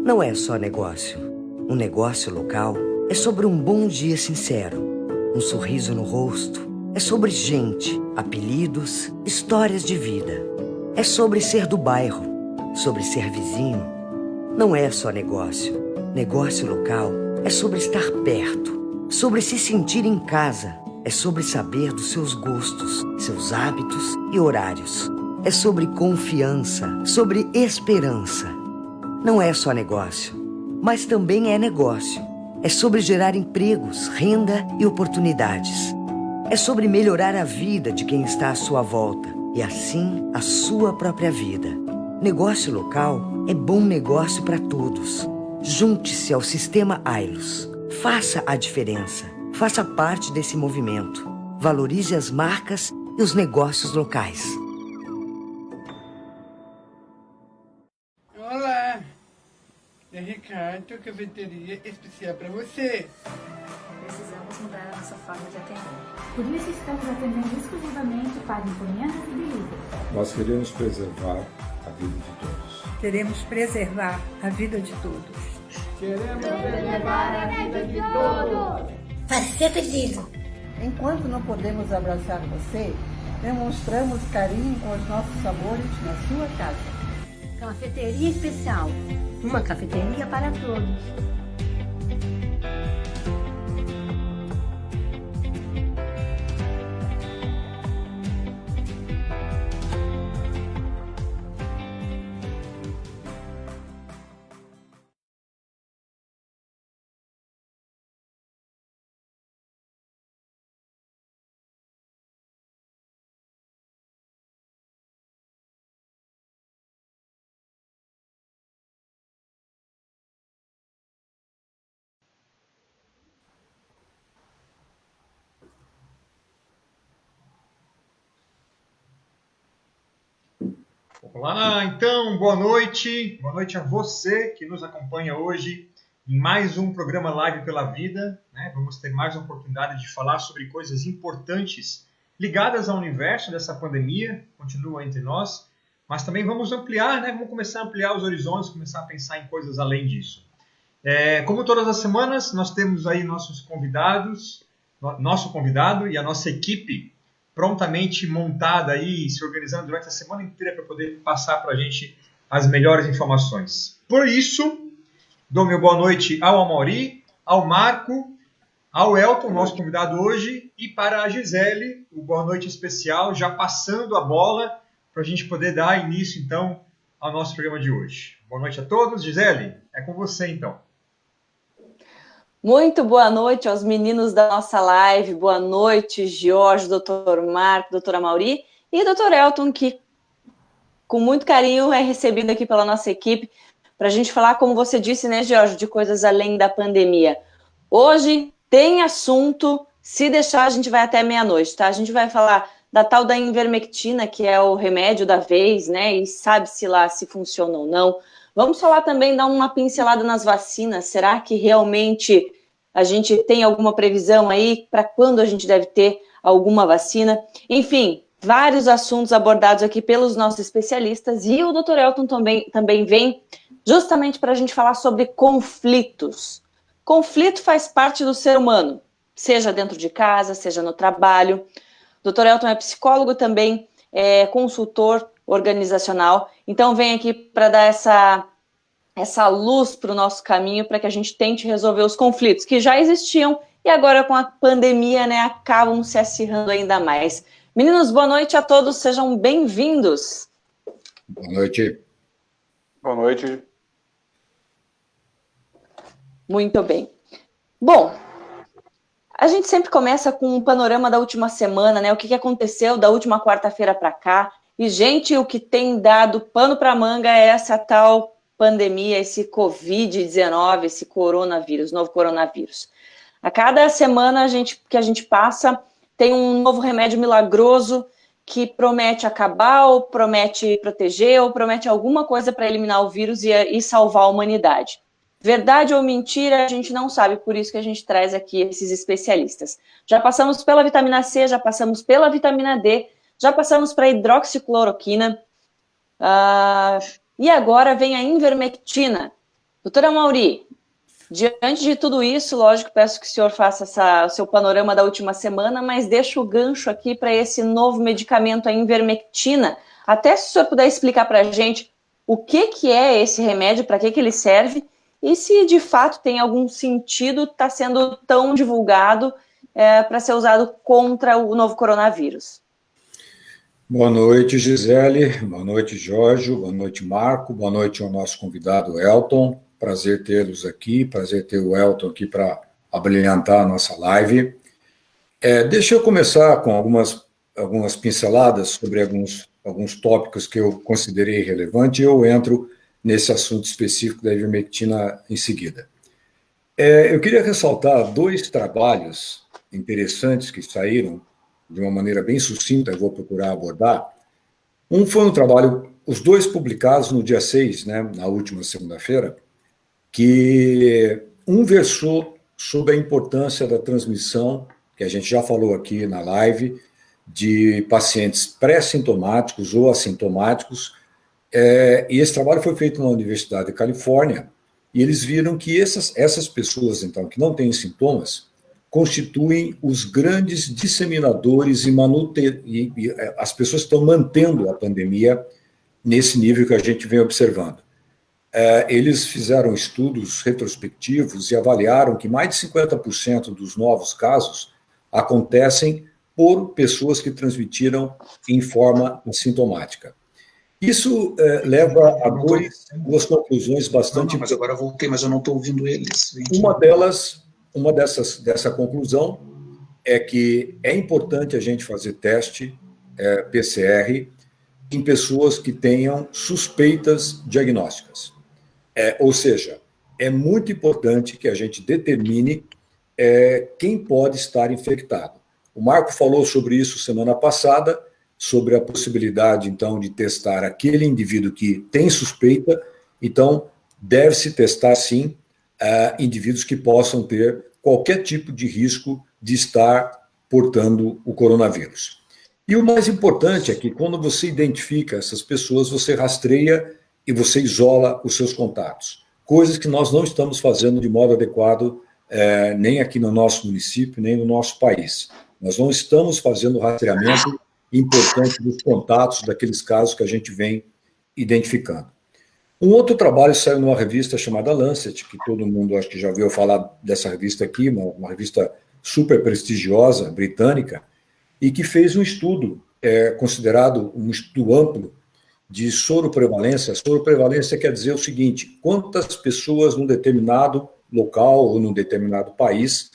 não é só negócio. Um negócio local é sobre um bom dia sincero, um sorriso no rosto. É sobre gente, apelidos, histórias de vida. É sobre ser do bairro, sobre ser vizinho. Não é só negócio. Negócio local é sobre estar perto, sobre se sentir em casa. É sobre saber dos seus gostos, seus hábitos e horários. É sobre confiança, sobre esperança. Não é só negócio, mas também é negócio. É sobre gerar empregos, renda e oportunidades. É sobre melhorar a vida de quem está à sua volta e, assim, a sua própria vida. Negócio local é bom negócio para todos. Junte-se ao Sistema Ailus. Faça a diferença. Faça parte desse movimento. Valorize as marcas e os negócios locais. Olá! É Ricardo, cafeteria especial para você. Precisamos mudar a nossa forma de atender. Por isso estamos atendendo exclusivamente para encomendas e delivery. Nós queremos preservar a vida de todos. Queremos preservar a vida de todos. Queremos preservar a vida de todos. Faz ser pedido. Enquanto não podemos abraçar você, demonstramos carinho com os nossos sabores na sua casa. Cafeteria especial. Uma cafeteria para todos. Olá, então, boa noite a você que nos acompanha hoje em mais um programa Live pela Vida, né? Vamos ter mais uma oportunidade de falar sobre coisas importantes ligadas ao universo dessa pandemia, continua entre nós, mas também vamos ampliar, né? Vamos começar a ampliar os horizontes, começar a pensar em coisas além disso. Como todas as semanas, nós temos aí nossos convidados, nosso convidado e a nossa equipe prontamente montada aí, se organizando durante a semana inteira para poder passar para a gente as melhores informações. Por isso, dou meu boa noite ao Amaury, ao Marco, ao Elton, nosso convidado hoje, e para a Gisele, o boa noite especial, já passando a bola para a gente poder dar início, então, ao nosso programa de hoje. Boa noite a todos. Gisele, é com você, então. Muito boa noite aos meninos da nossa live, boa noite, Jorge, doutor Marco, doutora Amaury e doutor Elton, que com muito carinho é recebido aqui pela nossa equipe, para a gente falar, como você disse, né, Jorge, de coisas além da pandemia. Hoje tem assunto, se deixar a gente vai até meia-noite, tá? A gente vai falar da tal da ivermectina, que é o remédio da vez, né, e sabe-se lá se funciona ou não. Vamos falar também, dar uma pincelada nas vacinas. Será que realmente a gente tem alguma previsão aí para quando a gente deve ter alguma vacina? Enfim, vários assuntos abordados aqui pelos nossos especialistas. E o Dr. Elton também vem justamente para a gente falar sobre conflitos. Conflito faz parte do ser humano, seja dentro de casa, seja no trabalho. O Dr. Elton é psicólogo também, é consultor organizacional, então vem aqui para dar essa luz para o nosso caminho, para que a gente tente resolver os conflitos que já existiam e agora com a pandemia, né, acabam se acirrando ainda mais. Meninos, boa noite a todos, sejam bem-vindos. Boa noite. Boa noite. Muito bem. Bom, a gente sempre começa com um panorama da última semana, né, o que aconteceu da última quarta-feira para cá. E, gente, o que tem dado pano para manga é essa tal pandemia, esse Covid-19, esse coronavírus, novo coronavírus. A cada semana que a gente passa, tem um novo remédio milagroso que promete acabar, ou promete proteger, ou promete alguma coisa para eliminar o vírus e salvar a humanidade. Verdade ou mentira, a gente não sabe, por isso que a gente traz aqui esses especialistas. Já passamos pela vitamina C, já passamos pela vitamina D, já passamos para a hidroxicloroquina, e agora vem a ivermectina. Doutora Mauri, diante de tudo isso, lógico, peço que o senhor faça o seu panorama da última semana, mas deixo o gancho aqui para esse novo medicamento, a ivermectina. Até se o senhor puder explicar para a gente o que é esse remédio, para que ele serve, e se de fato tem algum sentido está sendo tão divulgado para ser usado contra o novo coronavírus. Boa noite, Gisele. Boa noite, Jorge. Boa noite, Marco. Boa noite ao nosso convidado, Elton. Prazer tê-los aqui, prazer ter o Elton aqui para abrilhantar a nossa live. Deixa eu começar com algumas pinceladas sobre alguns tópicos que eu considerei relevantes e eu entro nesse assunto específico da ivermectina em seguida. Eu queria ressaltar 2 trabalhos interessantes que saíram de uma maneira bem sucinta, eu vou procurar abordar. Um foi um trabalho, os 2 publicados no dia 6, né, na última segunda-feira, que um versou sobre a importância da transmissão, que a gente já falou aqui na live, de pacientes pré-sintomáticos ou assintomáticos, e esse trabalho foi feito na Universidade da Califórnia, e eles viram que essas pessoas, então, que não têm sintomas, constituem os grandes disseminadores e as pessoas estão mantendo a pandemia nesse nível que a gente vem observando. Eles fizeram estudos retrospectivos e avaliaram que mais de 50% dos novos casos acontecem por pessoas que transmitiram em forma assintomática. Isso leva a duas conclusões bastante... Não, mas agora eu voltei, mas eu não estou ouvindo eles. Dessa conclusão é que é importante a gente fazer teste PCR em pessoas que tenham suspeitas diagnósticas. Ou seja, é muito importante que a gente determine quem pode estar infectado. O Marco falou sobre isso semana passada, sobre a possibilidade, então, de testar aquele indivíduo que tem suspeita. Então, deve-se testar, sim, indivíduos que possam ter qualquer tipo de risco de estar portando o coronavírus. E o mais importante é que, quando você identifica essas pessoas, você rastreia e você isola os seus contatos. Coisas que nós não estamos fazendo de modo adequado, nem aqui no nosso município, nem no nosso país. Nós não estamos fazendo rastreamento importante dos contatos daqueles casos que a gente vem identificando. Um outro trabalho saiu numa revista chamada Lancet, que todo mundo acho que já ouviu falar dessa revista aqui, uma revista super prestigiosa, britânica, e que fez um estudo, considerado um estudo amplo, de soroprevalência. Soroprevalência quer dizer o seguinte: quantas pessoas num determinado local ou num determinado país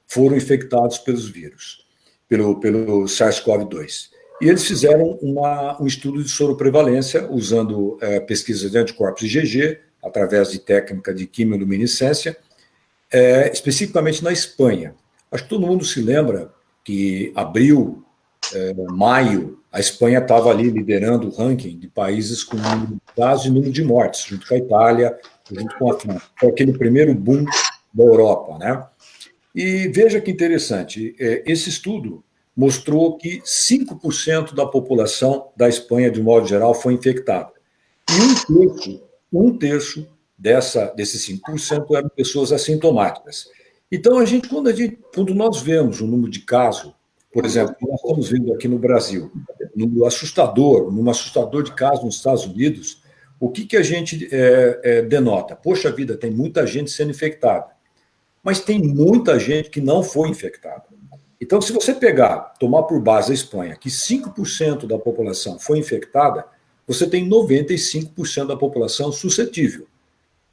foram infectados pelos vírus, pelo SARS-CoV-2. E eles fizeram um estudo de soroprevalência usando pesquisas de anticorpos IgG, através de técnica de quimiluminescência, especificamente na Espanha. Acho que todo mundo se lembra que abril, maio, a Espanha estava ali liderando o ranking de países com número de casos e número de mortes, junto com a Itália, junto com a França. Foi aquele primeiro boom da Europa, né? E veja que interessante, esse estudo mostrou que 5% da população da Espanha, de modo geral, foi infectada. E um terço desses 5% eram pessoas assintomáticas. Então, quando nós vemos um número de casos, por exemplo, que nós estamos vendo aqui no Brasil, num assustador de casos nos Estados Unidos, o que a gente denota? Poxa vida, tem muita gente sendo infectada, mas tem muita gente que não foi infectada. Então, se você tomar por base a Espanha, que 5% da população foi infectada, você tem 95% da população suscetível.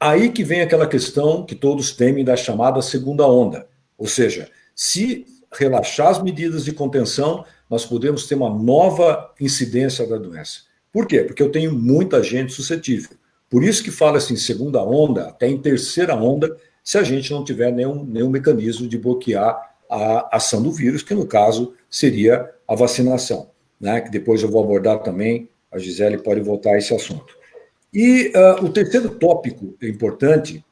Aí que vem aquela questão que todos temem da chamada segunda onda. Ou seja, se relaxar as medidas de contenção, nós podemos ter uma nova incidência da doença. Por quê? Porque eu tenho muita gente suscetível. Por isso que fala-se em segunda onda, até em terceira onda, se a gente não tiver nenhum mecanismo de bloquear a ação do vírus, que no caso seria a vacinação, né? Que depois eu vou abordar também, a Gisele pode voltar a esse assunto. E o terceiro tópico importante,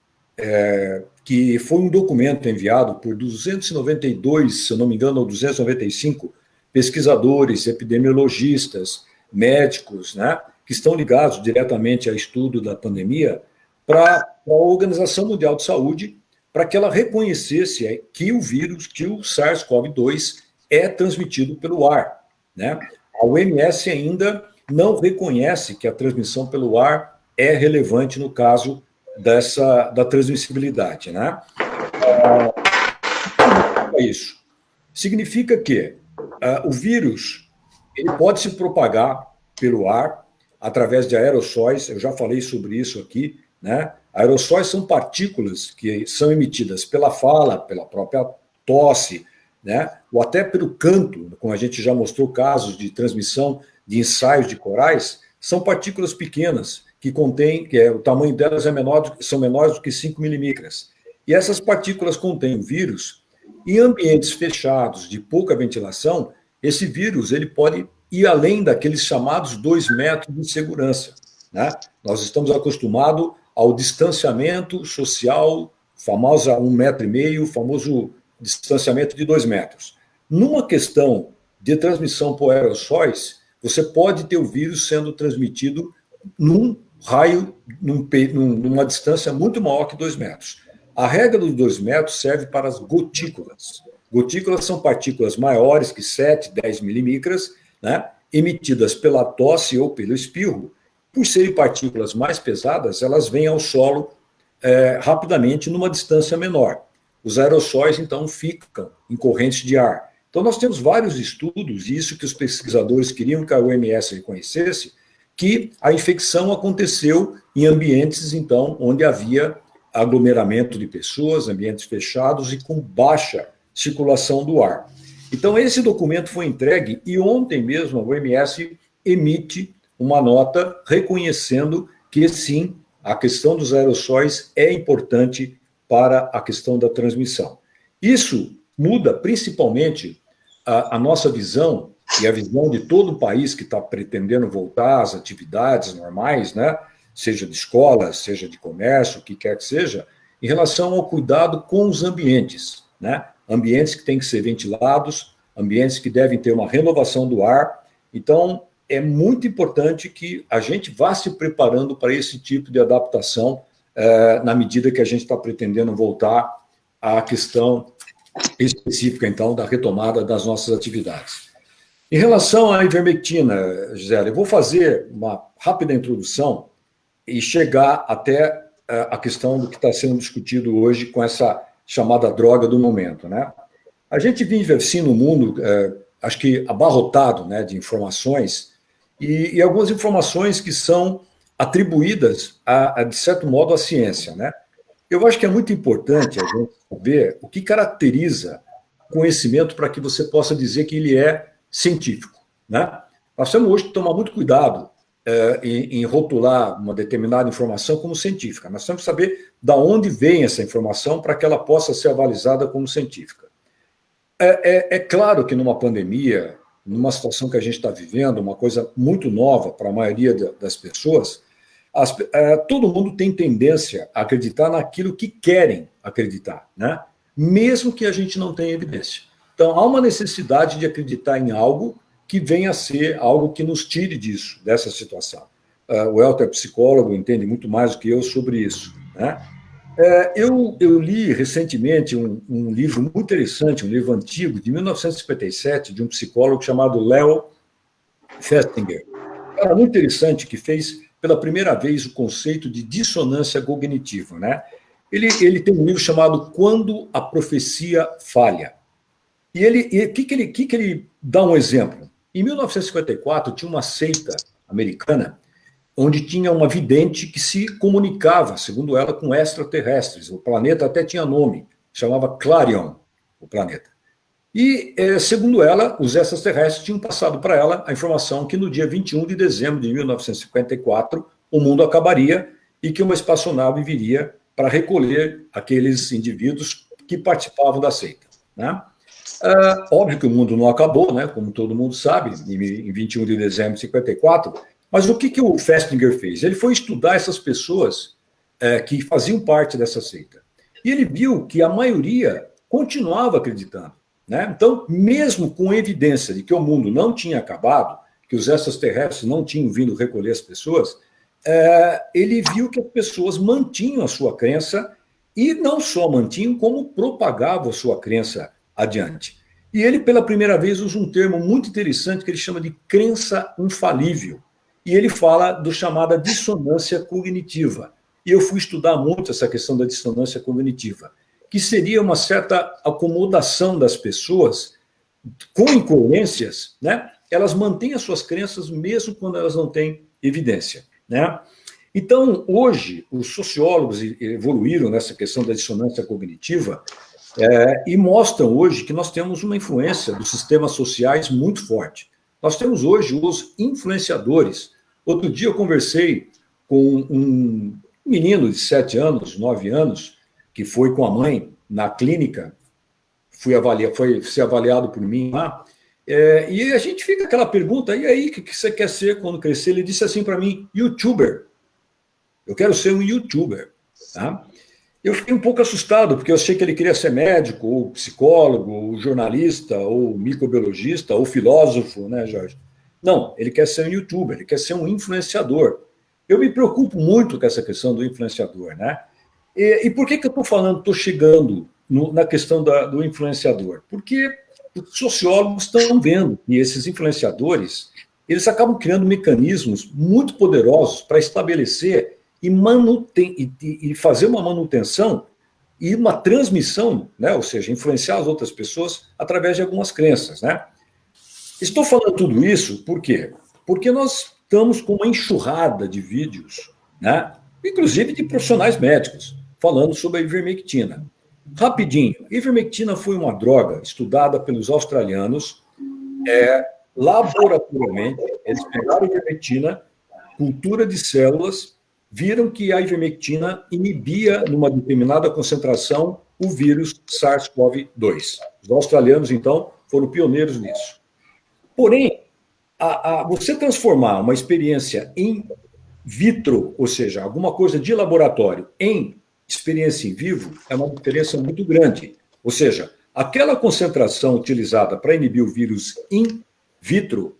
que foi um documento enviado por 292, se eu não me engano, ou 295 pesquisadores, epidemiologistas, médicos, né, que estão ligados diretamente ao estudo da pandemia, para a Organização Mundial de Saúde, para que ela reconhecesse que o vírus, que o SARS-CoV-2 é transmitido pelo ar, né? A OMS ainda não reconhece que a transmissão pelo ar é relevante no caso da transmissibilidade, né? Isso significa que o vírus ele pode se propagar pelo ar através de aerossóis. Eu já falei sobre isso aqui, né? Aerossóis são partículas que são emitidas pela fala, pela própria tosse, né? Ou até pelo canto, como a gente já mostrou casos de transmissão de ensaios de corais, são partículas pequenas que contêm, o tamanho delas são menores do que 5 milímetros. E essas partículas contêm o vírus. Em ambientes fechados, de pouca ventilação, esse vírus ele pode ir além daqueles chamados 2 metros de segurança, né? Nós estamos acostumados ao distanciamento social, famoso 1,5 metro, o famoso distanciamento de 2 metros. Numa questão de transmissão por aerossóis, você pode ter o vírus sendo transmitido num raio, numa distância muito maior que 2 metros. A regra dos 2 metros serve para as gotículas. Gotículas são partículas maiores que 7, 10 milímetros, né, emitidas pela tosse ou pelo espirro. Por serem partículas mais pesadas, elas vêm ao solo rapidamente numa distância menor. Os aerossóis, então, ficam em correntes de ar. Então, nós temos vários estudos, e isso que os pesquisadores queriam que a OMS reconhecesse, que a infecção aconteceu em ambientes, então, onde havia aglomeramento de pessoas, ambientes fechados e com baixa circulação do ar. Então, esse documento foi entregue e ontem mesmo a OMS emite uma nota reconhecendo que, sim, a questão dos aerossóis é importante para a questão da transmissão. Isso muda principalmente a nossa visão e a visão de todo o país que está pretendendo voltar às atividades normais, né? Seja de escola, seja de comércio, o que quer que seja, em relação ao cuidado com os ambientes, né? Ambientes que têm que ser ventilados, ambientes que devem ter uma renovação do ar. Então, é muito importante que a gente vá se preparando para esse tipo de adaptação na medida que a gente está pretendendo voltar à questão específica, então, da retomada das nossas atividades. Em relação à ivermectina, Gisele, eu vou fazer uma rápida introdução e chegar até a questão do que está sendo discutido hoje com essa chamada droga do momento, né? A gente vive assim no mundo, acho que abarrotado, né, de informações e algumas informações que são atribuídas, de certo modo, à ciência, né? Eu acho que é muito importante a gente saber o que caracteriza o conhecimento para que você possa dizer que ele é científico, né? Nós temos hoje que tomar muito cuidado em rotular uma determinada informação como científica. Nós temos que saber de onde vem essa informação para que ela possa ser avalizada como científica. É claro que numa pandemia, numa situação que a gente está vivendo, uma coisa muito nova para a maioria das pessoas, todo mundo tem tendência a acreditar naquilo que querem acreditar, né? Mesmo que a gente não tenha evidência. Então, há uma necessidade de acreditar em algo que venha a ser algo que nos tire disso, dessa situação. O Elton é psicólogo, entende muito mais do que eu sobre isso, né? Eu li recentemente um livro muito interessante, um livro antigo, de 1957, de um psicólogo chamado Leo Festinger. Era muito interessante, que fez pela primeira vez o conceito de dissonância cognitiva, né? Ele tem um livro chamado Quando a Profecia Falha. E o que ele dá um exemplo? Em 1954, tinha uma seita americana onde tinha uma vidente que se comunicava, segundo ela, com extraterrestres. O planeta até tinha nome, chamava Clarion, o planeta. E, segundo ela, os extraterrestres tinham passado para ela a informação que no dia 21 de dezembro de 1954 o mundo acabaria e que uma espaçonave viria para recolher aqueles indivíduos que participavam da seita, né? Óbvio que o mundo não acabou, né, como todo mundo sabe, em 21 de dezembro de 54, mas o que o Festinger fez? Ele foi estudar essas pessoas que faziam parte dessa seita. E ele viu que a maioria continuava acreditando, né? Então, mesmo com evidência de que o mundo não tinha acabado, que os extraterrestres não tinham vindo recolher as pessoas, ele viu que as pessoas mantinham a sua crença e não só mantinham, como propagavam a sua crença adiante. E ele, pela primeira vez, usa um termo muito interessante que ele chama de crença infalível. E ele fala do chamada dissonância cognitiva. E eu fui estudar muito essa questão da dissonância cognitiva, que seria uma certa acomodação das pessoas com incoerências, né? Elas mantêm as suas crenças mesmo quando elas não têm evidência, né? Então, hoje, os sociólogos evoluíram nessa questão da dissonância cognitiva e mostram hoje que nós temos uma influência dos sistemas sociais muito forte. Nós temos hoje os influenciadores. Outro dia eu conversei com um menino de 7 anos, 9 anos, que foi com a mãe na clínica, foi ser avaliado por mim lá, e a gente fica aquela pergunta, e aí, o que você quer ser quando crescer? Ele disse assim para mim, youtuber. Eu quero ser um youtuber. Tá? Eu fiquei um pouco assustado, porque eu achei que ele queria ser médico, ou psicólogo, ou jornalista, ou microbiologista, ou filósofo, né, Jorge? Não, ele quer ser um youtuber, ele quer ser um influenciador. Eu me preocupo muito com essa questão do influenciador, né? E por que eu estou falando, estou chegando na questão do influenciador? Porque os sociólogos estão vendo que esses influenciadores, eles acabam criando mecanismos muito poderosos para estabelecer e fazer uma manutenção e uma transmissão, né? Ou seja, influenciar as outras pessoas através de algumas crenças, né? Estou falando tudo isso por quê? Porque nós estamos com uma enxurrada de vídeos, né? Inclusive de profissionais médicos, falando sobre a ivermectina. Rapidinho, a ivermectina foi uma droga estudada pelos australianos laboratorialmente. Eles pegaram a ivermectina, cultura de células, viram que a ivermectina inibia, numa determinada concentração, o vírus SARS-CoV-2. Os australianos, então, foram pioneiros nisso. Porém, você transformar uma experiência in vitro, ou seja, alguma coisa de laboratório, em experiência em vivo, é uma diferença muito grande. Ou seja, aquela concentração utilizada para inibir o vírus in vitro,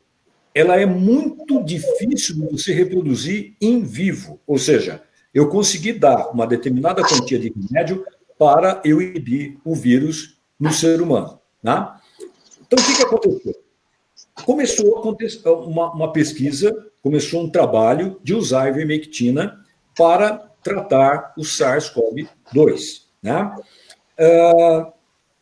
ela é muito difícil de você reproduzir em vivo. Ou seja, eu consegui dar uma determinada quantia de remédio para eu inibir o vírus no ser humano. Né? Então, o que aconteceu? Começou a acontecer uma pesquisa, começou um trabalho de usar a ivermectina para tratar o SARS-CoV-2. Né?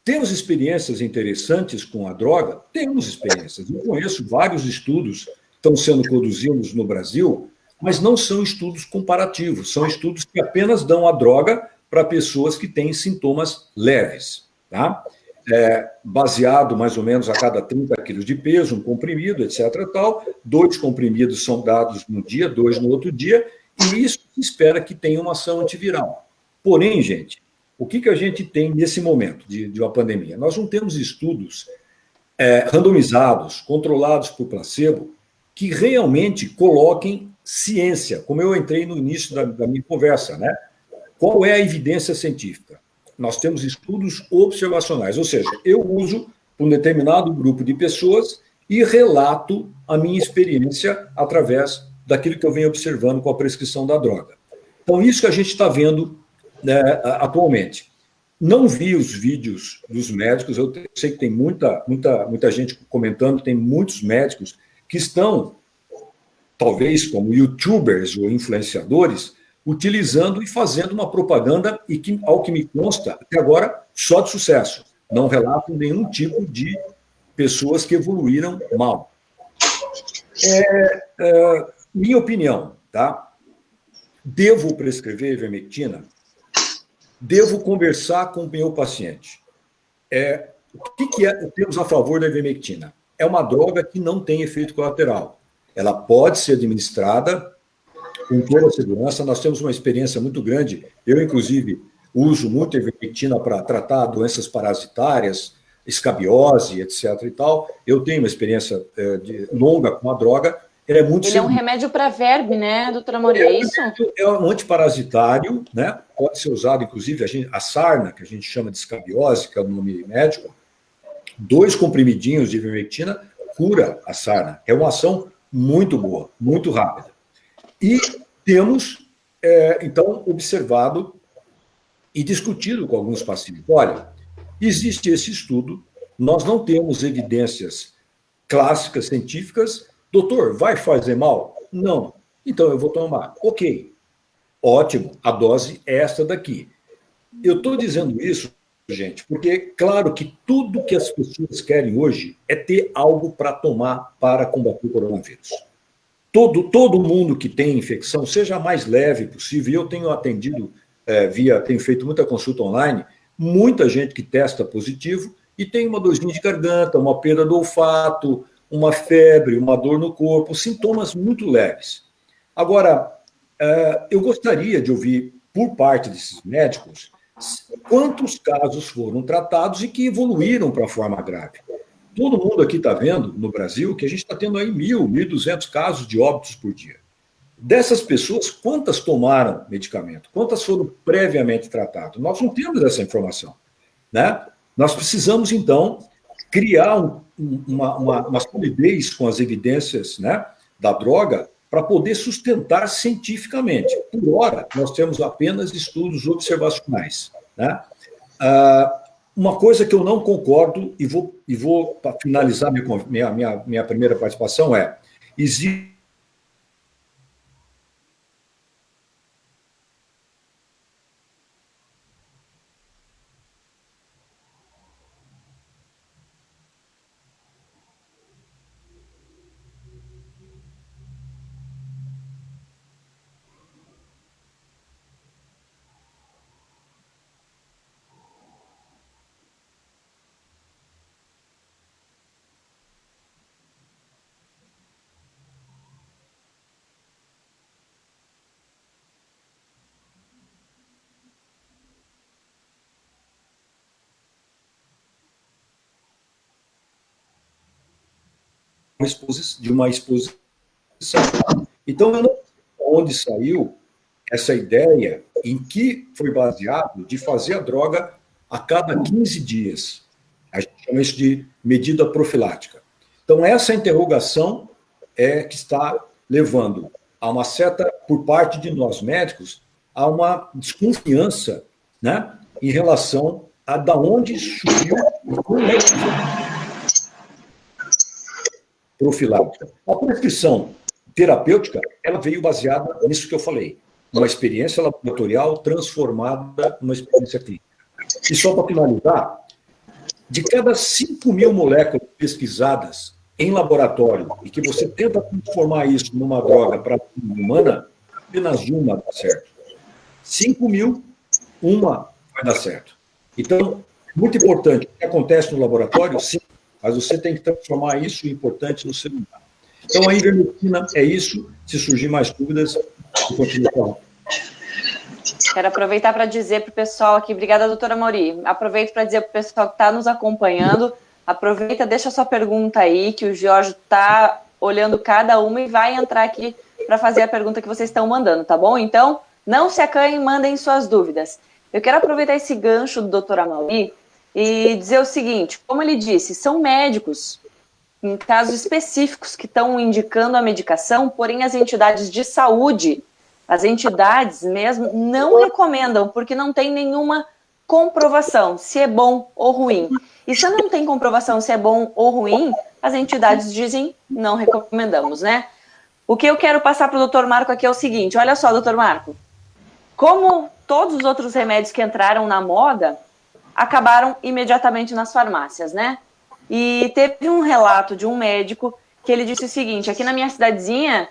Temos experiências interessantes com a droga? Temos experiências. Eu conheço vários estudos que estão sendo produzidos no Brasil, mas não são estudos comparativos, são estudos que apenas dão a droga para pessoas que têm sintomas leves. Tá? Baseado mais ou menos a cada 30 quilos de peso, um comprimido, etc. Tal. 2 comprimidos são dados num dia, 2 no outro dia, e isso se espera que tenha uma ação antiviral. Porém, gente, o que a gente tem nesse momento de uma pandemia? Nós não temos estudos randomizados, controlados por placebo, que realmente coloquem ciência, como eu entrei no início da minha conversa, né? Qual é a evidência científica? Nós temos estudos observacionais, ou seja, eu uso um determinado grupo de pessoas e relato a minha experiência através daquilo que eu venho observando com a prescrição da droga. Então, isso que a gente está vendo, né, atualmente. Não vi os vídeos dos médicos, eu sei que tem muita gente comentando, tem muitos médicos que estão, talvez como youtubers ou influenciadores, utilizando e fazendo uma propaganda e que, ao que me consta, até agora, só de sucesso. Não relatam nenhum tipo de pessoas que evoluíram mal. Minha opinião, tá? Devo prescrever ivermectina? Devo conversar com o meu paciente. O que temos a favor da ivermectina? É uma droga que não tem efeito colateral. Ela pode ser administrada com toda a segurança. Nós temos uma experiência muito grande. Eu, inclusive, uso muito a ivermectina para tratar doenças parasitárias, escabiose, etc. e tal. Eu tenho uma experiência longa com a droga. Ele é um remédio para verme, né, doutora Mauri? É isso? É um antiparasitário, né? Pode ser usado, inclusive, a sarna, que a gente chama de escabiose, que é o nome médico. 2 comprimidinhos de ivermectina cura a sarna. É uma ação muito boa, muito rápida. E temos, então, observado e discutido com alguns pacientes. Olha, existe esse estudo, nós não temos evidências clássicas, científicas. Doutor, vai fazer mal? Não. Então eu vou tomar. Ok. Ótimo, a dose é esta daqui. Eu estou dizendo isso, gente, porque, claro que tudo que as pessoas querem hoje é ter algo para tomar para combater o coronavírus. Todo mundo que tem infecção, seja a mais leve possível, e eu tenho atendido tenho feito muita consulta online, muita gente que testa positivo e tem uma dorzinha de garganta, uma perda do olfato, uma febre, uma dor no corpo, sintomas muito leves. Agora, eu gostaria de ouvir, por parte desses médicos, quantos casos foram tratados e que evoluíram para a forma grave. Todo mundo aqui está vendo, no Brasil, que a gente está tendo aí 1.200 casos de óbitos por dia. Dessas pessoas, quantas tomaram medicamento? Quantas foram previamente tratadas? Nós não temos essa informação, né? Nós precisamos, então, criar uma solidez com as evidências, né, da droga para poder sustentar cientificamente. Por hora, nós temos apenas estudos observacionais, né? Uma coisa que eu não concordo, e vou para finalizar minha primeira participação, existe de uma exposição. Então, eu não sei onde saiu essa ideia, em que foi baseado de fazer a droga a cada 15 dias. A gente chama isso de medida profilática. Então, essa interrogação é que está levando a uma certa, por parte de nós médicos, a uma desconfiança, né, em relação a da onde surgiu profilática. A prescrição terapêutica, ela veio baseada nisso que eu falei, uma experiência laboratorial transformada numa experiência clínica. E só para finalizar, de cada 5.000 moléculas pesquisadas em laboratório e que você tenta transformar isso numa droga para a humana, apenas uma dá certo. 5.000, uma vai dar certo. Então, muito importante, o que acontece no laboratório, sim, mas você tem que transformar isso em importante no ser humano. Então, a ivermectina é isso. Se surgir mais dúvidas, eu continuo falando. Quero aproveitar para dizer para o pessoal aqui, obrigada, doutora Mauri. Aproveito para dizer para o pessoal que está nos acompanhando, aproveita, deixa a sua pergunta aí, que o Jorge está olhando cada uma e vai entrar aqui para fazer a pergunta que vocês estão mandando, tá bom? Então, não se acanhem, mandem suas dúvidas. Eu quero aproveitar esse gancho do doutor Mauri e dizer o seguinte, como ele disse, são médicos, em casos específicos, que estão indicando a medicação, porém as entidades de saúde, as entidades mesmo, não recomendam, porque não tem nenhuma comprovação se é bom ou ruim. E se não tem comprovação se é bom ou ruim, as entidades dizem, não recomendamos, né? O que eu quero passar para o doutor Marco aqui é o seguinte, olha só, doutor Marco, como todos os outros remédios que entraram na moda, acabaram imediatamente nas farmácias, né? E teve um relato de um médico que ele disse o seguinte, aqui na minha cidadezinha,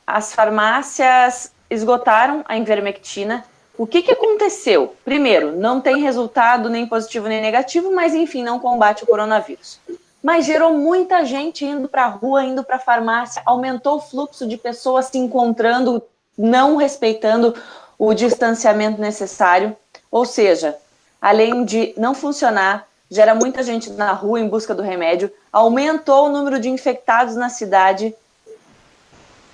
as farmácias esgotaram a ivermectina. O que aconteceu? Primeiro, não tem resultado nem positivo nem negativo, mas enfim, não combate o coronavírus. Mas gerou muita gente indo para a rua, indo para a farmácia, aumentou o fluxo de pessoas se encontrando, não respeitando o distanciamento necessário, ou seja, além de não funcionar, gera muita gente na rua em busca do remédio, aumentou o número de infectados na cidade,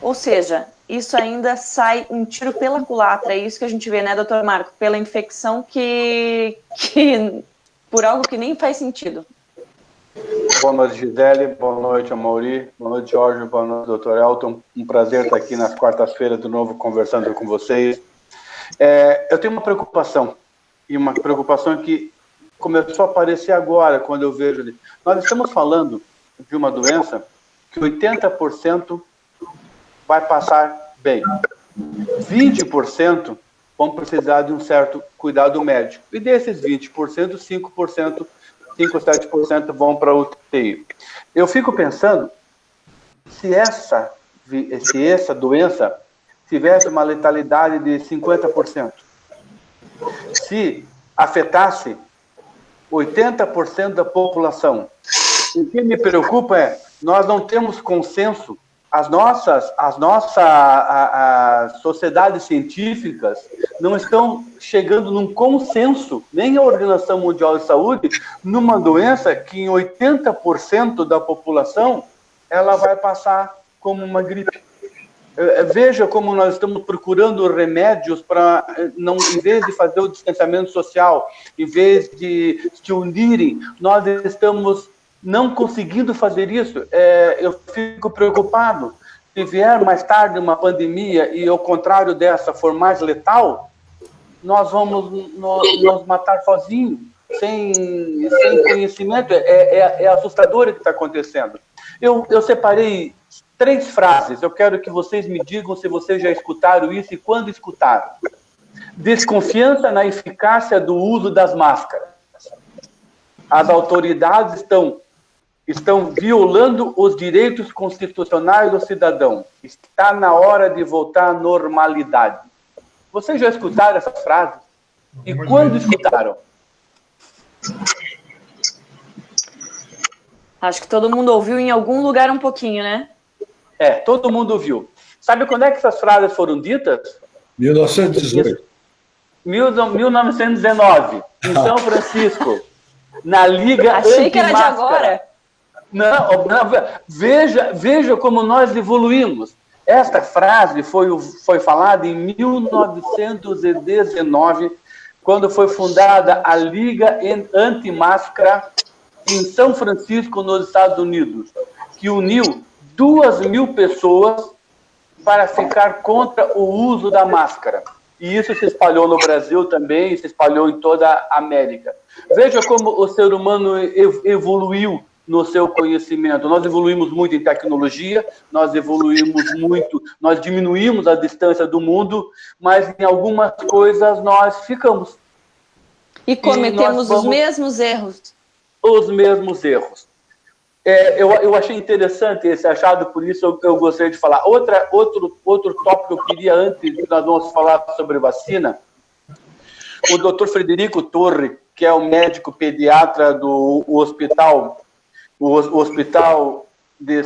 ou seja, isso ainda sai um tiro pela culatra, é isso que a gente vê, né, doutor Marco? Pela infecção que por algo que nem faz sentido. Boa noite, Gisele. Boa noite, Amaury. Boa noite, Jorge. Boa noite, Dr. Elton. Um prazer estar aqui nas quartas-feiras de novo conversando com vocês. Eu tenho uma preocupação, e uma preocupação que começou a aparecer agora, quando eu vejo ali. Nós estamos falando de uma doença que 80% vai passar bem. 20% vão precisar de um certo cuidado médico. E desses 20%, 5%, 7% vão para a UTI. Eu fico pensando, se essa doença tivesse uma letalidade de 50%, se afetasse 80% da população, o que me preocupa é, nós não temos consenso, as sociedades científicas não estão chegando num consenso, nem a Organização Mundial de Saúde, numa doença que em 80% da população ela vai passar como uma gripe. Veja como nós estamos procurando remédios para, em vez de fazer o distanciamento social, em vez de se unirem, nós estamos não conseguindo fazer isso. Eu fico preocupado. Se vier mais tarde uma pandemia e, ao contrário dessa, for mais letal, nós vamos nos matar sozinhos, sem conhecimento. É assustador o que está acontecendo. Eu separei 3 frases. Eu quero que vocês me digam se vocês já escutaram isso e quando escutaram. Desconfiança na eficácia do uso das máscaras. As autoridades estão violando os direitos constitucionais do cidadão. Está na hora de voltar à normalidade. Vocês já escutaram essa frase? E quando escutaram? Acho que todo mundo ouviu em algum lugar um pouquinho, né? Todo mundo ouviu. Sabe quando é que essas frases foram ditas? 1918. 1919, em São Francisco, na Liga Achei que era de agora. Não, veja como nós evoluímos. Esta frase foi falada em 1919, quando foi fundada a Liga Anti-Máscara em São Francisco, nos Estados Unidos, que uniu 2.000 pessoas para ficar contra o uso da máscara. E isso se espalhou no Brasil também, se espalhou em toda a América. Veja como o ser humano evoluiu no seu conhecimento. Nós evoluímos muito em tecnologia, nós evoluímos muito, nós diminuímos a distância do mundo, mas em algumas coisas nós ficamos. E cometemos os mesmos erros. Os mesmos erros. Eu achei interessante esse achado, por isso eu gostaria de falar. Outro tópico que eu queria, antes que nós vamos falar sobre vacina, o Dr. Frederico Torre, que é o médico pediatra do hospital de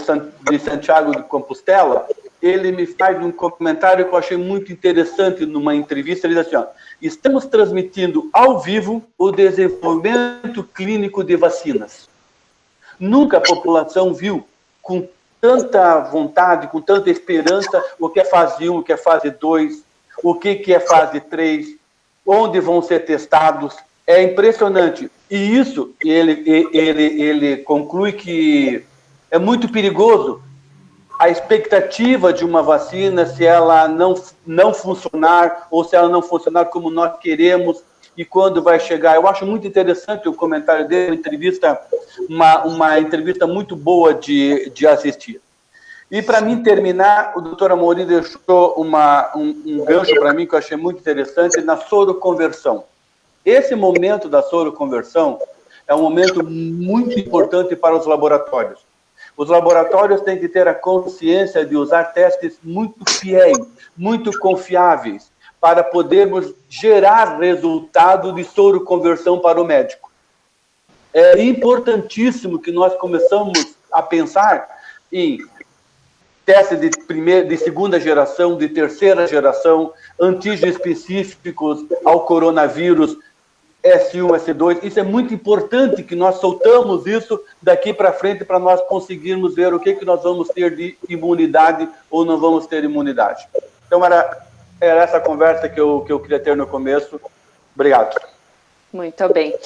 Santiago de Compostela, ele me faz um comentário que eu achei muito interessante numa entrevista. Ele diz assim, estamos transmitindo ao vivo o desenvolvimento clínico de vacinas. Nunca a população viu com tanta vontade, com tanta esperança, o que é fase 1, o que é fase 2, o que é fase 3, onde vão ser testados. É impressionante. E isso, ele conclui que é muito perigoso a expectativa de uma vacina, se ela não funcionar, ou se ela não funcionar como nós queremos, e quando vai chegar. Eu acho muito interessante o comentário dele, uma entrevista muito boa de assistir. E para mim terminar, o doutor Amaury deixou um gancho para mim que eu achei muito interessante na soroconversão. Esse momento da soroconversão é um momento muito importante para os laboratórios. Os laboratórios têm que ter a consciência de usar testes muito fiéis, muito confiáveis, para podermos gerar resultado de soroconversão para o médico. É importantíssimo que nós começamos a pensar em testes de segunda geração, de terceira geração, antígenos específicos ao coronavírus, S1, S2. Isso é muito importante que nós soltamos isso daqui para frente para nós conseguirmos ver o que nós vamos ter de imunidade ou não vamos ter imunidade. Então, era essa conversa que eu queria ter no começo. Obrigado. Muito bem.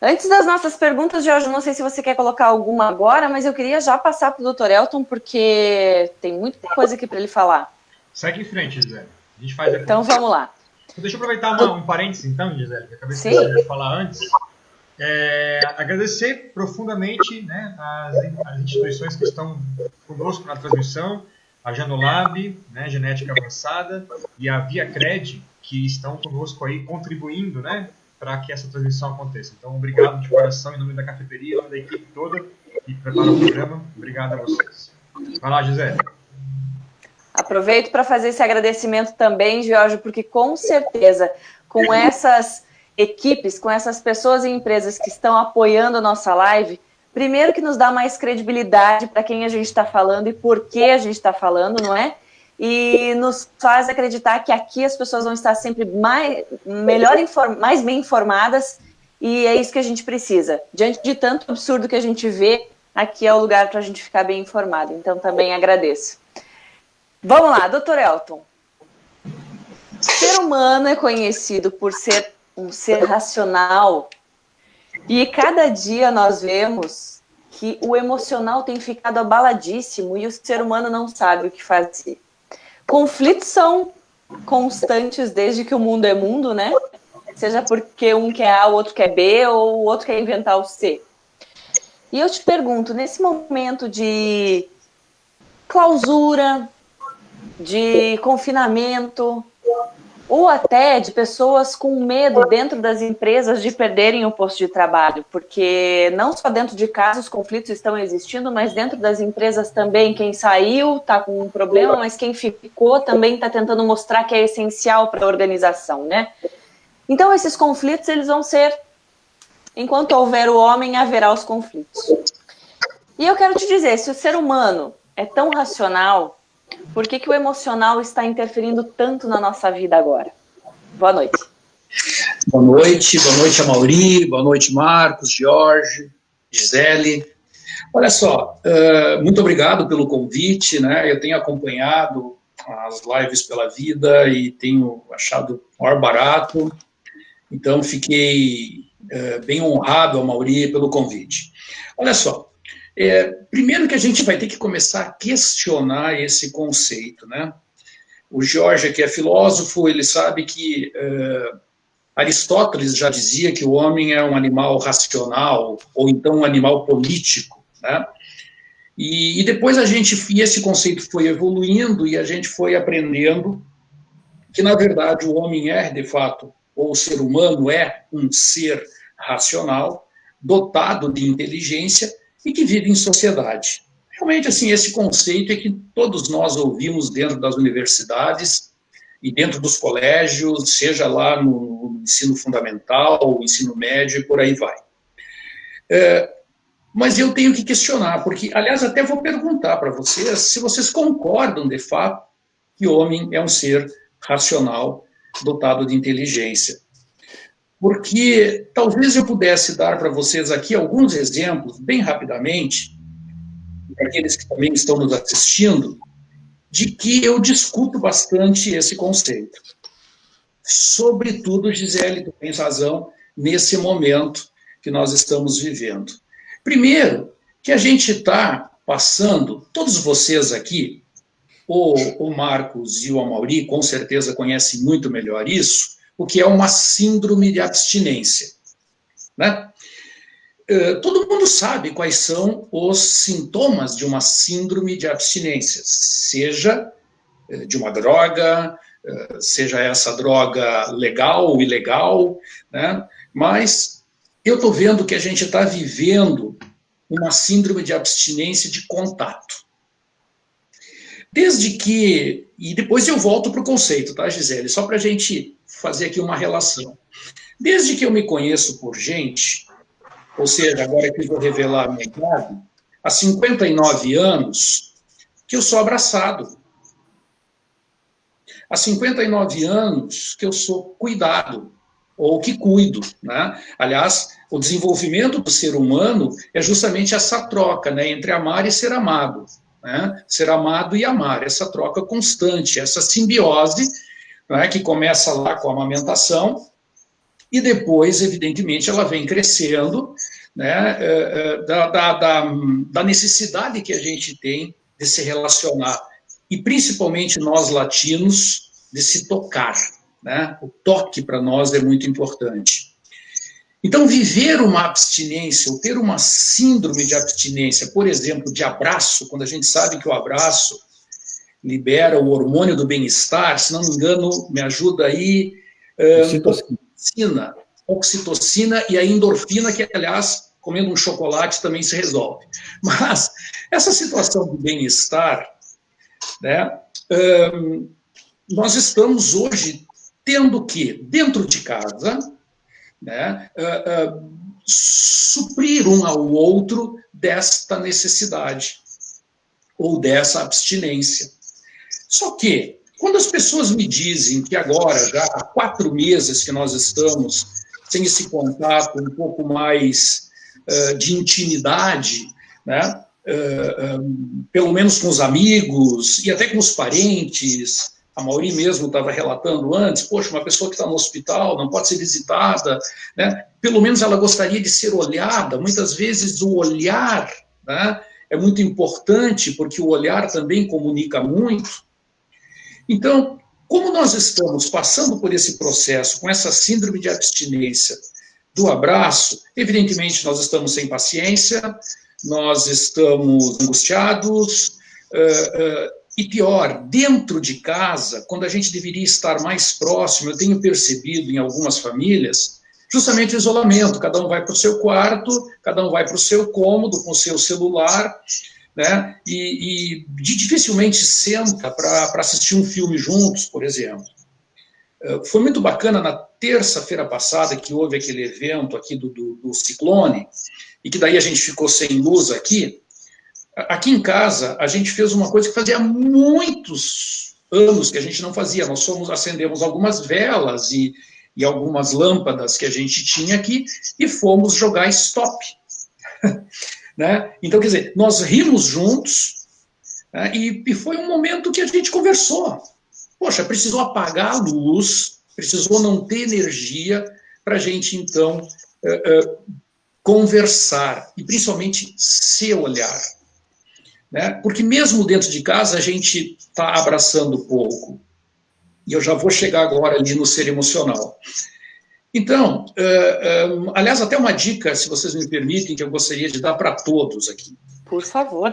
Antes das nossas perguntas, Jorge, não sei se você quer colocar alguma agora, mas eu queria já passar para o Dr. Elton, porque tem muita coisa aqui para ele falar. Segue em frente, Gisele. A gente faz Então vamos lá. Deixa eu aproveitar um parênteses, então, Gisele, que eu acabei de falar antes. Agradecer profundamente, né, as instituições que estão conosco na transmissão, a Janolab, né, Genética Avançada, e a ViaCred, que estão conosco aí contribuindo, né, para que essa transmissão aconteça. Então, obrigado de coração, em nome da cafeteria, em nome da equipe toda que prepara o programa. Obrigado a vocês. Vai lá, Gisele. Aproveito para fazer esse agradecimento também, Jorge, porque com certeza, com essas equipes, com essas pessoas e empresas que estão apoiando a nossa live, primeiro que nos dá mais credibilidade para quem a gente está falando e por que a gente está falando, não é? E nos faz acreditar que aqui as pessoas vão estar sempre mais bem informadas, e é isso que a gente precisa. Diante de tanto absurdo que a gente vê, aqui é o lugar para a gente ficar bem informado. Então também agradeço. Vamos lá, Dr. Elton. O ser humano é conhecido por ser um ser racional, e cada dia nós vemos que o emocional tem ficado abaladíssimo e o ser humano não sabe o que fazer. Conflitos são constantes desde que o mundo é mundo, né? Seja porque um quer A, o outro quer B, ou o outro quer inventar o C. E eu te pergunto, nesse momento de clausura, de confinamento, ou até de pessoas com medo dentro das empresas de perderem o posto de trabalho, porque não só dentro de casa os conflitos estão existindo, mas dentro das empresas também, quem saiu está com um problema, mas quem ficou também está tentando mostrar que é essencial para a organização, né? Então esses conflitos, eles vão ser, enquanto houver o homem, haverá os conflitos. E eu quero te dizer, se o ser humano é tão racional, por que o emocional está interferindo tanto na nossa vida agora? Boa noite. Boa noite Amaury, boa noite Marcos, Jorge, Gisele. Olha só, muito obrigado pelo convite, né? Eu tenho acompanhado as lives pela vida e tenho achado o maior barato, então fiquei bem honrado, Amaury, pelo convite. Olha só, primeiro que a gente vai ter que começar a questionar esse conceito, né? O Jorge, que é filósofo, ele sabe que Aristóteles já dizia que o homem é um animal racional, ou então um animal político, né? E depois esse conceito foi evoluindo e a gente foi aprendendo que, na verdade, o homem é, de fato, ou o ser humano é um ser racional, dotado de inteligência, e que vive em sociedade. Realmente, assim, esse conceito é que todos nós ouvimos dentro das universidades e dentro dos colégios, seja lá no ensino fundamental, ensino médio e por aí vai. Mas eu tenho que questionar, porque, aliás, até vou perguntar para vocês se vocês concordam, de fato, que o homem é um ser racional, dotado de inteligência. Porque talvez eu pudesse dar para vocês aqui alguns exemplos, bem rapidamente, para aqueles que também estão nos assistindo, de que eu discuto bastante esse conceito. Sobretudo, Gisele, tu tens razão, nesse momento que nós estamos vivendo. Primeiro, que a gente está passando, todos vocês aqui, o Marcos e o Amaury com certeza conhecem muito melhor isso, o que é uma síndrome de abstinência, né? Todo mundo sabe quais são os sintomas de uma síndrome de abstinência, seja de uma droga, seja essa droga legal ou ilegal, né? Mas eu estou vendo que a gente está vivendo uma síndrome de abstinência de contato. Desde que... E depois eu volto para o conceito, tá, Gisele? Só para a gente fazer aqui uma relação. Desde que eu me conheço por gente, ou seja, agora que eu vou revelar a minha idade, há 59 anos, que eu sou abraçado. Há 59 anos que eu sou cuidado, ou que cuido, né? Aliás, o desenvolvimento do ser humano é justamente essa troca, né, entre amar e ser amado, né? Ser amado e amar, essa troca constante, essa simbiose, né, que começa lá com a amamentação, E depois, evidentemente, ela vem crescendo, né, da necessidade que a gente tem de se relacionar, e principalmente nós latinos, de se tocar, né? O toque para nós é muito importante. Então, viver uma abstinência, ou ter uma síndrome de abstinência, por exemplo, de abraço, quando a gente sabe que o abraço libera o hormônio do bem-estar, se não me engano, me ajuda aí, oxitocina e a endorfina, que, aliás, comendo um chocolate também se resolve. Mas essa situação de bem-estar, né, nós estamos hoje tendo que, dentro de casa, né, suprir um ao outro desta necessidade ou dessa abstinência. Só que, quando as pessoas me dizem que agora, já há 4 meses que nós estamos sem esse contato um pouco mais de intimidade, né, pelo menos com os amigos e até com os parentes, a Mauri mesmo estava relatando antes, poxa, uma pessoa que está no hospital não pode ser visitada, né? Pelo menos ela gostaria de ser olhada. Muitas vezes o olhar, né, é muito importante, porque o olhar também comunica muito. Então, como nós estamos passando por esse processo, com essa síndrome de abstinência do abraço, evidentemente nós estamos sem paciência, nós estamos angustiados, e pior, dentro de casa, quando a gente deveria estar mais próximo, eu tenho percebido em algumas famílias, justamente o isolamento, cada um vai para o seu quarto, cada um vai para o seu cômodo, com o seu celular, né, e dificilmente senta para assistir um filme juntos, por exemplo. Foi muito bacana na terça-feira passada, que houve aquele evento aqui do ciclone, e que daí a gente ficou sem luz aqui. Aqui em casa, a gente fez uma coisa que fazia muitos anos que a gente não fazia. Nós acendemos algumas velas e algumas lâmpadas que a gente tinha aqui e fomos jogar stop. Né? Então, quer dizer, nós rimos juntos, né? E foi um momento que a gente conversou. Poxa, precisou apagar a luz, precisou não ter energia para a gente, então, conversar e, principalmente, se olhar. Né? Porque mesmo dentro de casa a gente está abraçando pouco. E eu já vou chegar agora ali no ser emocional. Então, aliás, até uma dica, se vocês me permitem, que eu gostaria de dar para todos aqui. Por favor.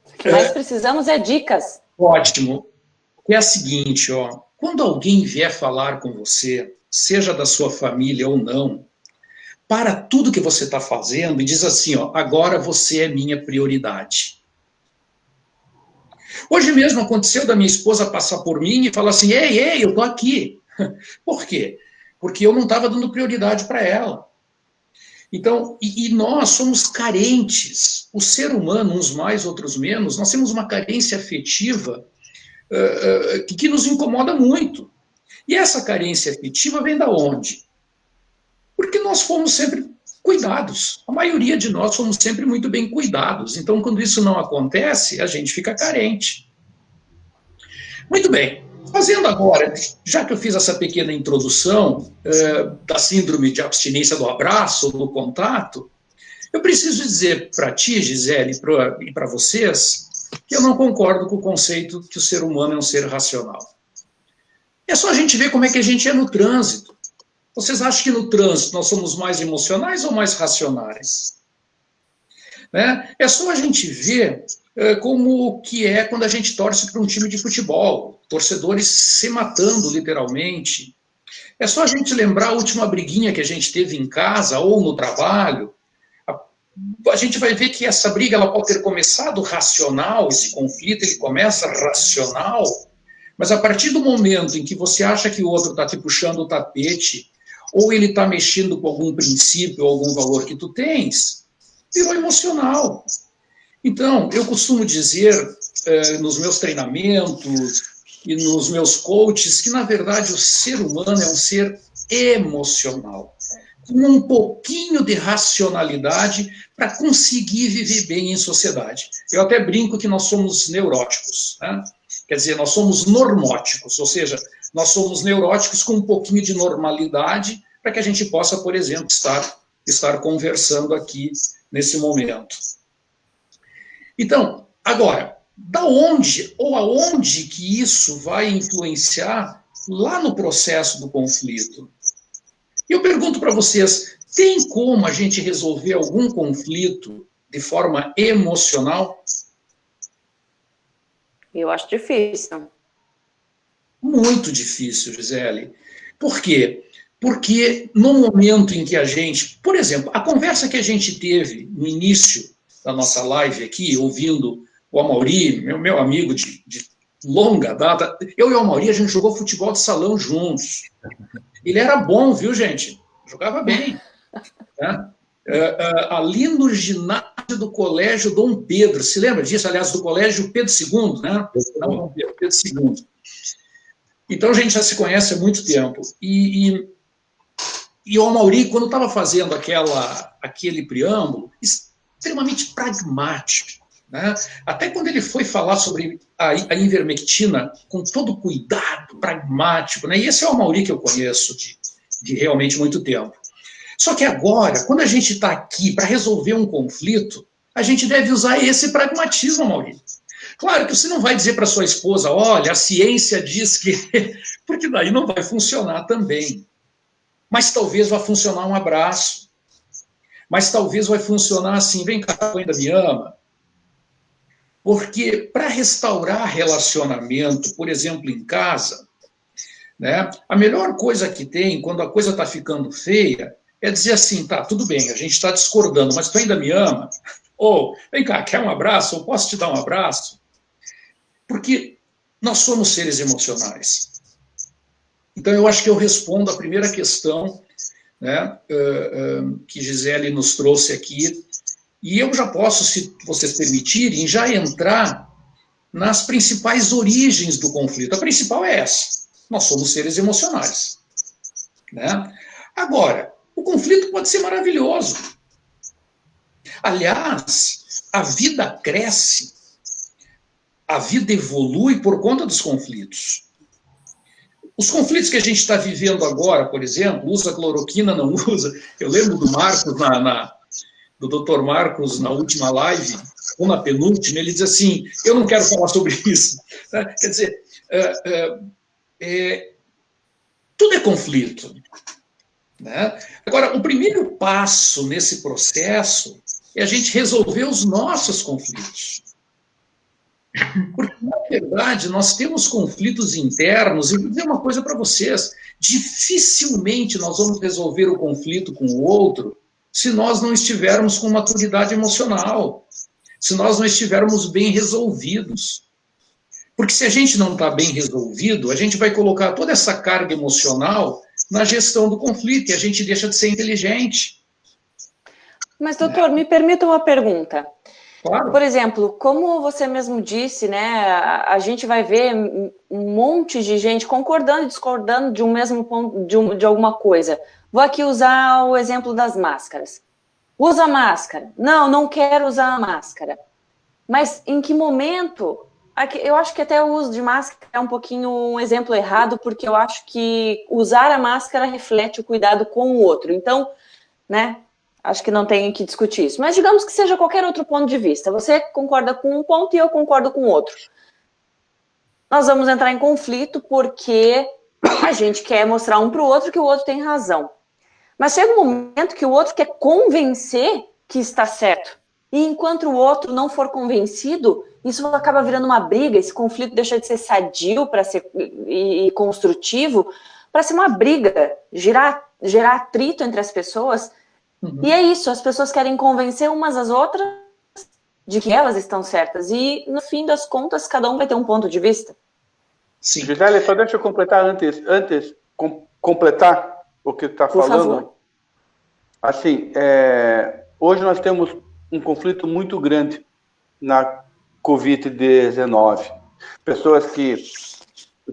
O que nós precisamos é dicas. Ótimo. É a seguinte, ó, quando alguém vier falar com você, seja da sua família ou não, para tudo que você está fazendo e diz assim, ó, agora você é minha prioridade. Hoje mesmo aconteceu da minha esposa passar por mim e falar assim, ei, eu tô aqui. Por quê? Porque eu não estava dando prioridade para ela. Então, e nós somos carentes. O ser humano, uns mais, outros menos, nós temos uma carência afetiva que nos incomoda muito. E essa carência afetiva vem da onde? Porque nós fomos sempre cuidados. A maioria de nós fomos sempre muito bem cuidados. Então, quando isso não acontece, a gente fica carente. Muito bem. Fazendo agora, já que eu fiz essa pequena introdução da síndrome de abstinência do abraço ou do contato, eu preciso dizer para ti, Gisele, e para vocês, que eu não concordo com o conceito que o ser humano é um ser racional. É só a gente ver como é que a gente é no trânsito. Vocês acham que no trânsito nós somos mais emocionais ou mais racionais? Né? É só a gente ver como que é quando a gente torce para um time de futebol, torcedores se matando literalmente. É só a gente lembrar a última briguinha que a gente teve em casa ou no trabalho. A gente vai ver que essa briga ela pode ter começado racional, esse conflito ele começa racional, mas a partir do momento em que você acha que o outro está te puxando o tapete, ou ele está mexendo com algum princípio, ou algum valor que tu tens, virou emocional. Então, eu costumo dizer nos meus treinamentos e nos meus coaches que, na verdade, o ser humano é um ser emocional, com um pouquinho de racionalidade para conseguir viver bem em sociedade. Eu até brinco que nós somos neuróticos, né? Quer dizer, nós somos normóticos, ou seja, nós somos neuróticos com um pouquinho de normalidade para que a gente possa, por exemplo, estar conversando aqui nesse momento. Então, agora, da onde ou aonde que isso vai influenciar lá no processo do conflito? Eu pergunto para vocês, tem como a gente resolver algum conflito de forma emocional? Eu acho difícil. Muito difícil, Gisele. Por quê? Porque no momento em que a gente... Por exemplo, a conversa que a gente teve no início da nossa live aqui, ouvindo o Amaury, meu amigo de longa data. Eu e o Amaury, a gente jogou futebol de salão juntos. Ele era bom, viu, gente? Jogava bem. Né? Ali no ginásio do Colégio Dom Pedro, se lembra disso? Aliás, do Colégio Pedro II, né? Não, Dom Pedro, Pedro II. Então, a gente já se conhece há muito tempo. E o Amaury, quando estava fazendo aquele preâmbulo, extremamente pragmático, né? Até quando ele foi falar sobre a ivermectina, com todo cuidado, pragmático, né? E esse é o Amaury que eu conheço de realmente muito tempo. Só que agora, quando a gente está aqui para resolver um conflito, a gente deve usar esse pragmatismo, Amaury. Claro que você não vai dizer para sua esposa, olha, a ciência diz que... Porque daí não vai funcionar também. Mas talvez vá funcionar um abraço. Mas talvez vai funcionar assim, vem cá, tu ainda me ama? Porque para restaurar relacionamento, por exemplo, em casa, né, a melhor coisa que tem, quando a coisa está ficando feia, é dizer assim, tá, tudo bem, a gente está discordando, mas tu ainda me ama? Ou, vem cá, quer um abraço? Ou posso te dar um abraço? Porque nós somos seres emocionais. Então, eu acho que eu respondo a primeira questão, né, que Gisele nos trouxe aqui, e eu já posso, se vocês permitirem, já entrar nas principais origens do conflito. A principal é essa. Nós somos seres emocionais. Né? Agora, o conflito pode ser maravilhoso. Aliás, a vida cresce, a vida evolui por conta dos conflitos. Os conflitos que a gente está vivendo agora, por exemplo, usa cloroquina, não usa. Eu lembro do Marcos, do Dr. Marcos, na última live, ou na penúltima, ele diz assim, eu não quero falar sobre isso. Quer dizer, tudo é conflito. Né? Agora, o primeiro passo nesse processo é a gente resolver os nossos conflitos. Porque, na verdade, nós temos conflitos internos, e vou dizer uma coisa para vocês, dificilmente nós vamos resolver o conflito com o outro se nós não estivermos com maturidade emocional, se nós não estivermos bem resolvidos. Porque se a gente não está bem resolvido, a gente vai colocar toda essa carga emocional na gestão do conflito, e a gente deixa de ser inteligente. Mas, doutor, me permita uma pergunta. Claro. Por exemplo, como você mesmo disse, né, a gente vai ver um monte de gente concordando e discordando de um mesmo ponto, de alguma coisa. Vou aqui usar o exemplo das máscaras. Usa máscara. Não, não quero usar a máscara. Mas em que momento... Eu acho que até o uso de máscara é um pouquinho um exemplo errado, porque eu acho que usar a máscara reflete o cuidado com o outro. Então, né... Acho que não tem que discutir isso. Mas digamos que seja qualquer outro ponto de vista. Você concorda com um ponto e eu concordo com outro. Nós vamos entrar em conflito porque a gente quer mostrar um para o outro que o outro tem razão. Mas chega um momento que o outro quer convencer que está certo. E enquanto o outro não for convencido, isso acaba virando uma briga. Esse conflito deixa de ser sadio para ser, e construtivo para ser uma briga, gerar atrito entre as pessoas. Uhum. E é isso, as pessoas querem convencer umas às outras de que elas estão certas. E, no fim das contas, cada um vai ter um ponto de vista. Sim. Gisele, só deixa eu completar completar o que está falando. Favor. Assim, hoje nós temos um conflito muito grande na Covid-19. Pessoas que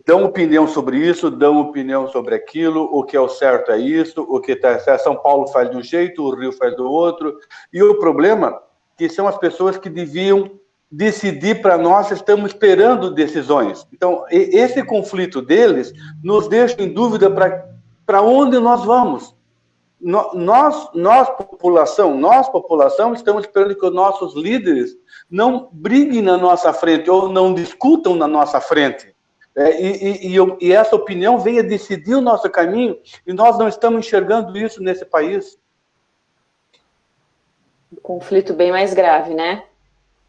dão opinião sobre isso, dão opinião sobre aquilo, o que é o certo é isso, o que está certo, São Paulo faz de um jeito, o Rio faz do outro, e o problema é que são as pessoas que deviam decidir para nós, estamos esperando decisões. Então, esse conflito deles nos deixa em dúvida para onde nós vamos. nós população, estamos esperando que os nossos líderes não briguem na nossa frente ou não discutam na nossa frente. E essa opinião venha decidir o nosso caminho, e nós não estamos enxergando isso nesse país. Um conflito bem mais grave, né?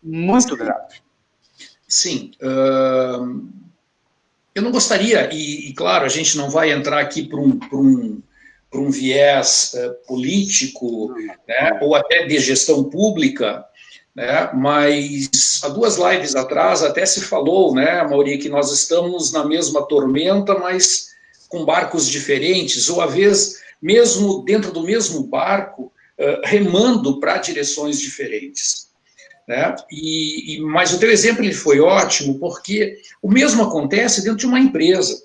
Muito grave. Sim. Eu não gostaria, e claro, a gente não vai entrar aqui para um viés político, né, ou até de gestão pública, né, mas há 2 lives atrás até se falou, né, Mauri, que nós estamos na mesma tormenta, mas com barcos diferentes, ou às vezes, mesmo dentro do mesmo barco, remando para direções diferentes. Né? Mas o teu exemplo ele foi ótimo, porque o mesmo acontece dentro de uma empresa.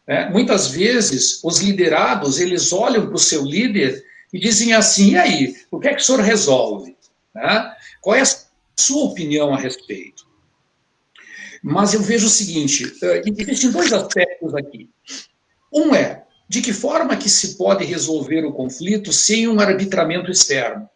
Né? Muitas vezes, os liderados, eles olham para o seu líder e dizem assim, e aí, o que é que o senhor resolve? Né? Qual é a sua opinião a respeito? Mas eu vejo o seguinte, existem 2 aspectos aqui. Um é, de que forma que se pode resolver o conflito sem um arbitramento externo?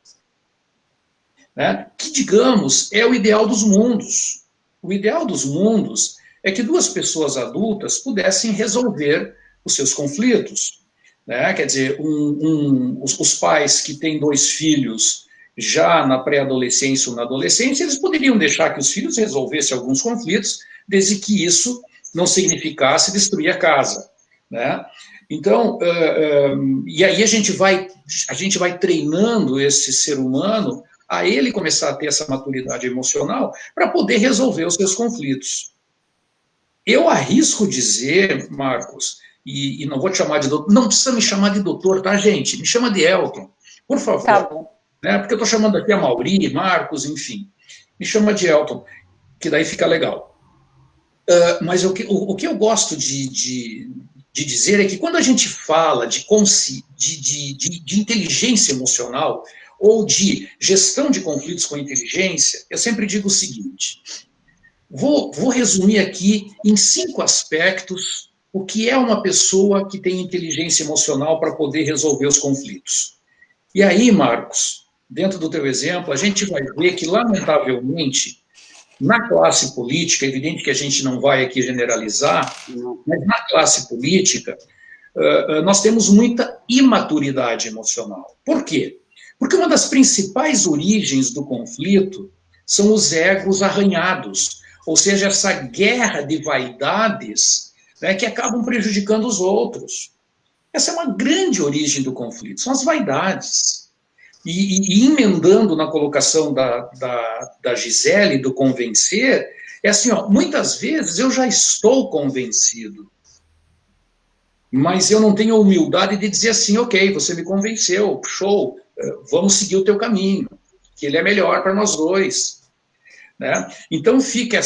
Né? Que, digamos, é o ideal dos mundos. O ideal dos mundos é que 2 pessoas adultas pudessem resolver os seus conflitos. Né? Quer dizer, os pais que têm 2 filhos já na pré-adolescência ou na adolescência, eles poderiam deixar que os filhos resolvessem alguns conflitos, desde que isso não significasse destruir a casa. Né? Então, e aí a gente vai treinando esse ser humano a ele começar a ter essa maturidade emocional para poder resolver os seus conflitos. Eu arrisco dizer, Marcos, e não vou te chamar de doutor, não precisa me chamar de doutor, tá, gente? Me chama de Elton, por favor. Tá bom. Né? Porque eu estou chamando aqui a Mauri, Marcos, enfim. Me chama de Elton, que daí fica legal. Mas o que eu gosto de dizer é que quando a gente fala de inteligência emocional ou de gestão de conflitos com inteligência, eu sempre digo o seguinte, vou resumir aqui em 5 aspectos o que é uma pessoa que tem inteligência emocional para poder resolver os conflitos. E aí, Marcos, dentro do teu exemplo, a gente vai ver que, lamentavelmente, na classe política, é evidente que a gente não vai aqui generalizar, mas na classe política, nós temos muita imaturidade emocional. Por quê? Porque uma das principais origens do conflito são os egos arranhados, ou seja, essa guerra de vaidades, né, que acabam prejudicando os outros. Essa é uma grande origem do conflito, são as vaidades. E emendando na colocação da Gisele, do convencer, é assim, ó, muitas vezes eu já estou convencido, mas eu não tenho a humildade de dizer assim, ok, você me convenceu, show, vamos seguir o teu caminho, que ele é melhor para nós 2. Né? Então fica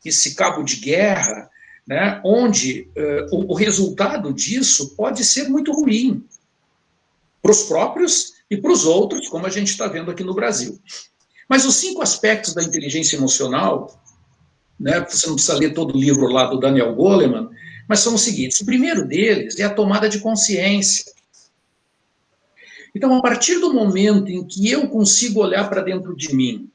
esse cabo de guerra, né, onde o resultado disso pode ser muito ruim para os próprios e para os outros, como a gente está vendo aqui no Brasil. Mas os 5 aspectos da inteligência emocional, né, você não precisa ler todo o livro lá do Daniel Goleman, mas são os seguintes. O primeiro deles é a tomada de consciência. Então, a partir do momento em que eu consigo olhar para dentro de mim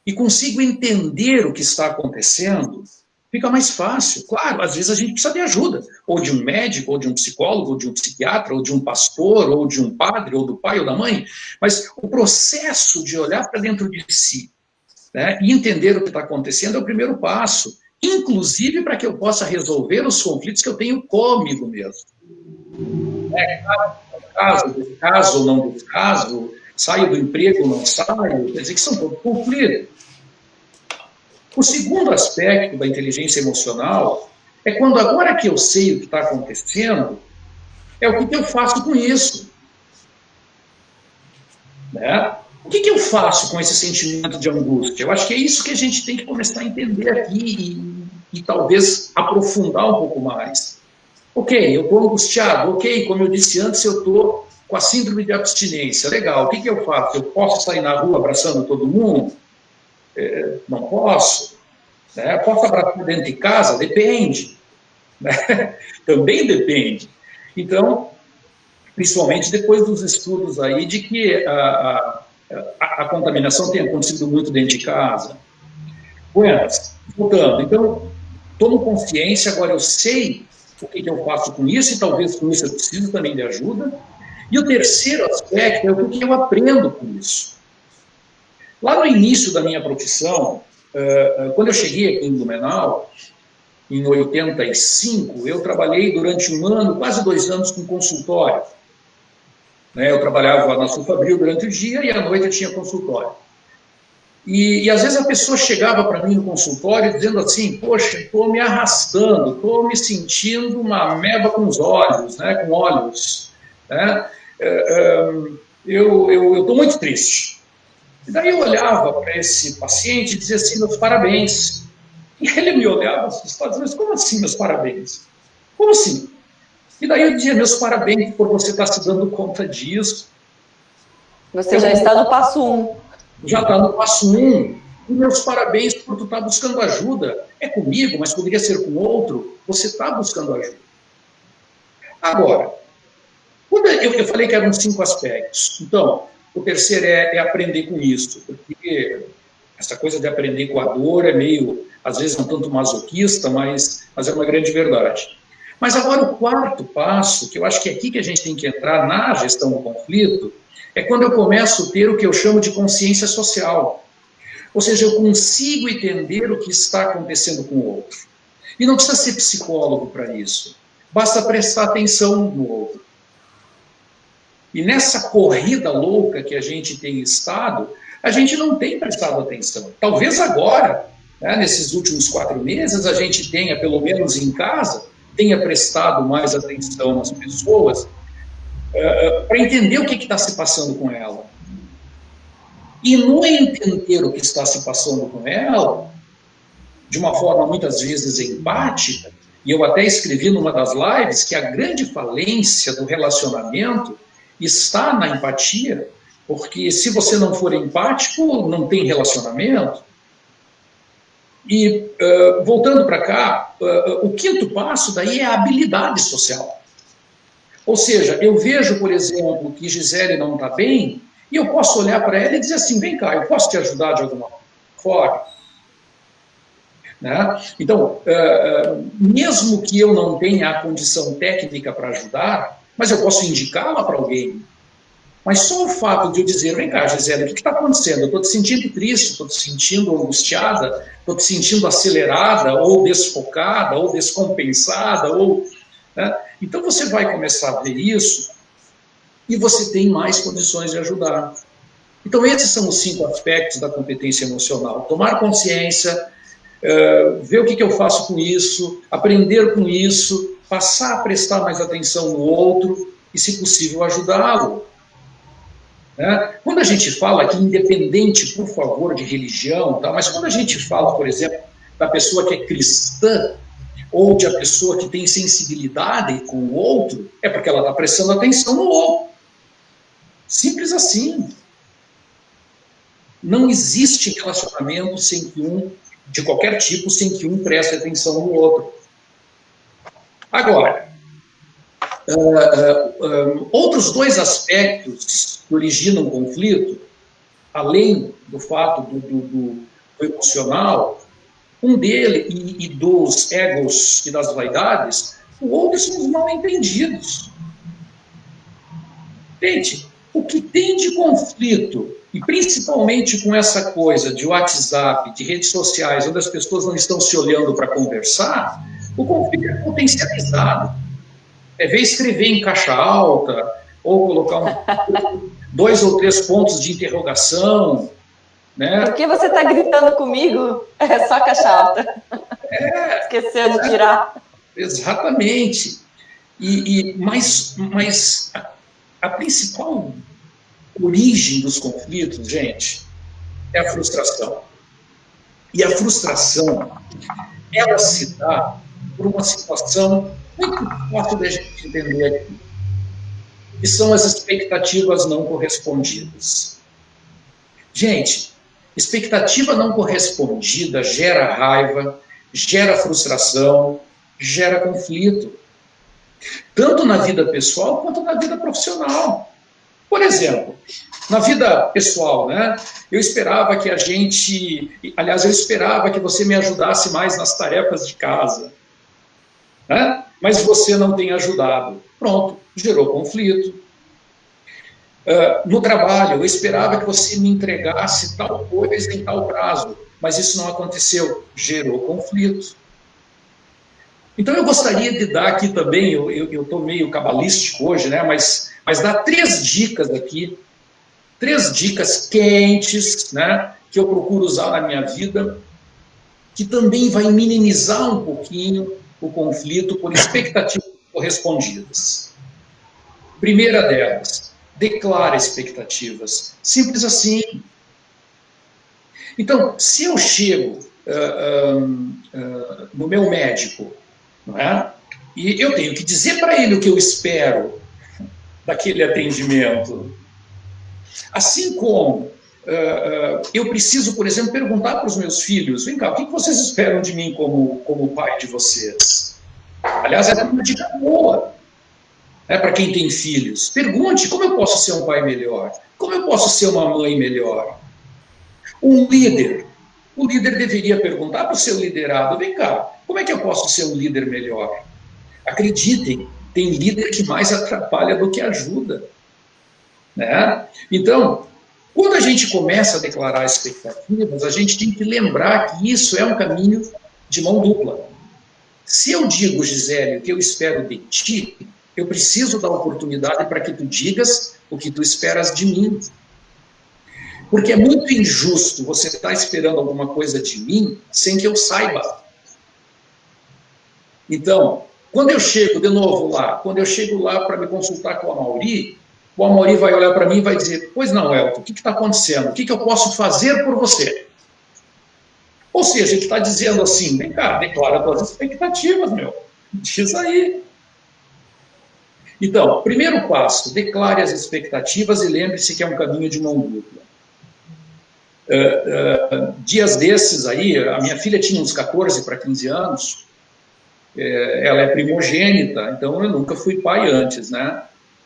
e consigo entender o que está acontecendo, fica mais fácil. Claro, às vezes a gente precisa de ajuda, ou de um médico, ou de um psicólogo, ou de um psiquiatra, ou de um pastor, ou de um padre, ou do pai, ou da mãe, mas o processo de olhar para dentro de si, né, e entender o que está acontecendo é o primeiro passo, inclusive para que eu possa resolver os conflitos que eu tenho comigo mesmo. Caso ou não descaso, saio do emprego ou não saio, quer dizer que são todos conflitos. O segundo aspecto da inteligência emocional é quando agora que eu sei o que está acontecendo, é o que eu faço com isso. Né? O que eu faço com esse sentimento de angústia? Eu acho que é isso que a gente tem que começar a entender aqui e talvez aprofundar um pouco mais. Ok, eu estou angustiado, ok, como eu disse antes, eu estou com a síndrome de abstinência. Legal, o que eu faço? Eu posso sair na rua abraçando todo mundo? Não posso. Né? Posso abraçar dentro de casa? Depende. Né? Também depende. Então, principalmente depois dos estudos aí de que a contaminação tem acontecido muito dentro de casa. Buenas, voltando, então, tomo consciência, agora eu sei o que eu faço com isso, e talvez com isso eu preciso também de ajuda. E o terceiro aspecto é o que eu aprendo com isso. Lá no início da minha profissão, quando eu cheguei aqui em Blumenau, em 85, eu trabalhei durante 1 ano, quase 2 anos, com consultório. Eu trabalhava na Sulfabril durante o dia e à noite eu tinha consultório. E às vezes a pessoa chegava para mim no consultório dizendo assim, poxa, estou me arrastando, estou me sentindo uma ameba com os olhos, com olhos. Eu estou muito triste. E daí eu olhava para esse paciente e dizia assim, meus parabéns. E ele me olhava assustado, mas como assim, meus parabéns? Como assim? E daí eu dizia, meus parabéns por você estar se dando conta disso. Você já está no passo 1. Já está no passo 1. E meus parabéns por tu estar buscando ajuda. É comigo, mas poderia ser com outro. Você está buscando ajuda. Agora, quando eu falei que eram 5 aspectos. Então, o terceiro é aprender com isso. Porque essa coisa de aprender com a dor é meio, às vezes, um tanto masoquista, mas é uma grande verdade. Mas agora o 4º passo, que eu acho que é aqui que a gente tem que entrar na gestão do conflito, é quando eu começo a ter o que eu chamo de consciência social. Ou seja, eu consigo entender o que está acontecendo com o outro. E não precisa ser psicólogo para isso. Basta prestar atenção no outro. E nessa corrida louca que a gente tem estado, a gente não tem prestado atenção. Talvez agora, nesses últimos 4 meses, a gente tenha, pelo menos em casa, tenha prestado mais atenção às pessoas para entender o que está se passando com ela. E no entender o que está se passando com ela, de uma forma muitas vezes empática, e eu até escrevi numa das lives que a grande falência do relacionamento está na empatia, porque se você não for empático, não tem relacionamento. E, voltando para cá, o 5º passo daí é a habilidade social. Ou seja, eu vejo, por exemplo, que Gisele não está bem, e eu posso olhar para ela e dizer assim, vem cá, eu posso te ajudar de alguma forma? Então, mesmo que eu não tenha a condição técnica para ajudar, mas eu posso indicá-la para alguém. Mas só o fato de eu dizer, vem cá, Gisele, o que está acontecendo? Eu estou te sentindo triste, estou te sentindo angustiada, estou te sentindo acelerada, ou desfocada, ou descompensada, Então você vai começar a ver isso e você tem mais condições de ajudar. Então esses são os 5 aspectos da competência emocional. Tomar consciência, ver o que eu faço com isso, aprender com isso, passar a prestar mais atenção no outro e, se possível, ajudá-lo. Quando a gente fala aqui, independente, por favor, de religião, mas quando a gente fala, por exemplo, da pessoa que é cristã, ou de a pessoa que tem sensibilidade com o outro, é porque ela está prestando atenção no outro. Simples assim. Não existe relacionamento sem que de qualquer tipo, sem que um preste atenção no outro. Agora, outros 2 aspectos que originam o conflito, além do fato do emocional, um dele e dos egos e das vaidades, o outro são os mal-entendidos. Gente, o que tem de conflito, e principalmente com essa coisa de WhatsApp, de redes sociais, onde as pessoas não estão se olhando para conversar, o conflito é potencializado. É ver escrever em caixa alta, ou colocar 2 ou 3 pontos de interrogação. Por que você está gritando comigo? É só caixa alta. Esqueceu de tirar. Exatamente. Mas a principal origem dos conflitos, gente, é a frustração. E a frustração, ela se dá por uma situação muito fácil da gente entender aqui, que são as expectativas não correspondidas. Gente, expectativa não correspondida gera raiva, gera frustração, gera conflito. tanto na vida pessoal quanto na vida profissional. Por exemplo, na vida pessoal, né? Eu esperava que eu esperava que você me ajudasse mais nas tarefas de casa, né? Mas você não tem ajudado. Pronto, gerou conflito. No trabalho, eu esperava que você me entregasse tal coisa em tal prazo, mas isso não aconteceu, gerou conflito. Então eu gostaria de dar aqui também, eu estou meio cabalístico hoje, né? Mas dar 3 dicas aqui, 3 dicas quentes, né? Que eu procuro usar na minha vida, que também vai minimizar um pouquinho o conflito por expectativas correspondidas. Primeira delas, declara expectativas. Simples assim. Então, se eu chego no meu médico, não é? E eu tenho que dizer para ele o que eu espero daquele atendimento. Assim como eu preciso, por exemplo, perguntar para os meus filhos, vem cá, o que vocês esperam de mim como pai de vocês? Aliás, é uma dica boa, né, para quem tem filhos. Pergunte, como eu posso ser um pai melhor? Como eu posso ser uma mãe melhor? O líder deveria perguntar para o seu liderado, vem cá, como é que eu posso ser um líder melhor? Acreditem, tem líder que mais atrapalha do que ajuda, né? Então, quando a gente começa a declarar expectativas, a gente tem que lembrar que isso é um caminho de mão dupla. Se eu digo, Gisele, o que eu espero de ti, eu preciso dar oportunidade para que tu digas o que tu esperas de mim. Porque é muito injusto você estar esperando alguma coisa de mim sem que eu saiba. Então, quando eu chego de novo lá, para me consultar com o Amaury vai olhar para mim e vai dizer, pois não, Elton, o que está acontecendo? O que eu posso fazer por você? Ou seja, ele está dizendo assim, vem cá, declara tuas expectativas, meu. Diz aí. Então, primeiro passo, declare as expectativas e lembre-se que é um caminho de mão dupla. Dias desses aí, a minha filha tinha uns 14 para 15 anos, ela é primogênita, então eu nunca fui pai antes, né?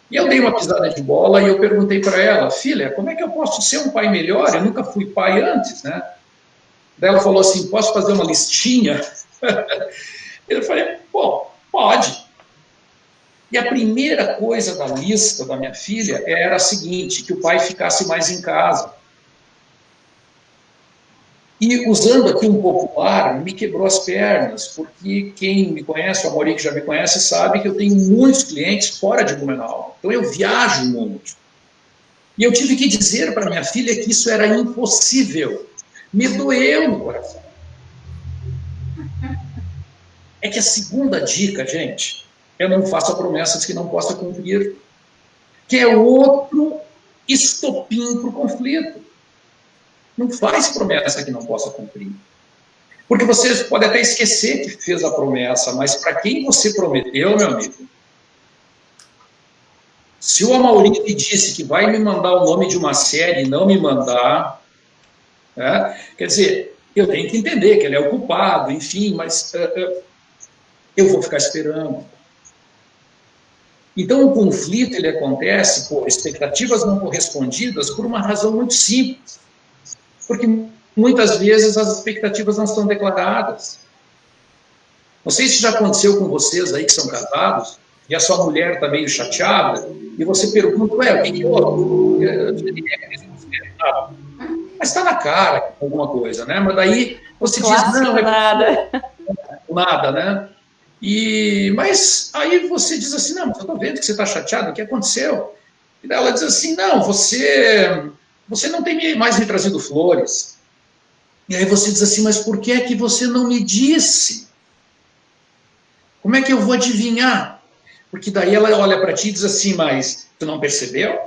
E eu dei uma pisada de bola e eu perguntei para ela, filha, como é que eu posso ser um pai melhor? Eu nunca fui pai antes, né? Daí ela falou assim, posso fazer uma listinha? Eu falei, pô, pode. E a primeira coisa da lista da minha filha era a seguinte, que o pai ficasse mais em casa. E usando aqui um popular, me quebrou as pernas, porque quem me conhece, o Amaury que já me conhece, sabe que eu tenho muitos clientes fora de Blumenau. Então eu viajo muito. E eu tive que dizer para minha filha que isso era impossível. Me doeu no coração. É que a segunda dica, gente, é não faça promessas que não possa cumprir, que é outro estopim para o conflito. Não faz promessa que não possa cumprir. Porque você pode até esquecer que fez a promessa, mas para quem você prometeu, meu amigo, se o Amaury me disse que vai me mandar o nome de uma série e não me mandar, né, quer dizer, eu tenho que entender que ele é o culpado, enfim, mas eu vou ficar esperando. Então, o conflito ele acontece por expectativas não correspondidas por uma razão muito simples. Porque muitas vezes as expectativas não estão declaradas. Não sei se já aconteceu com vocês aí que são casados, e a sua mulher está meio chateada, e você pergunta, o que houve? Mas está na cara alguma coisa, né? Mas daí você diz, não, nada, né? Mas aí você diz assim, não, mas eu estou vendo que você está chateado, o que aconteceu? E daí ela diz assim, não, você não tem mais me trazido flores. E aí você diz assim, mas por que é que você não me disse? Como é que eu vou adivinhar? Porque daí ela olha para ti e diz assim, mas tu não percebeu?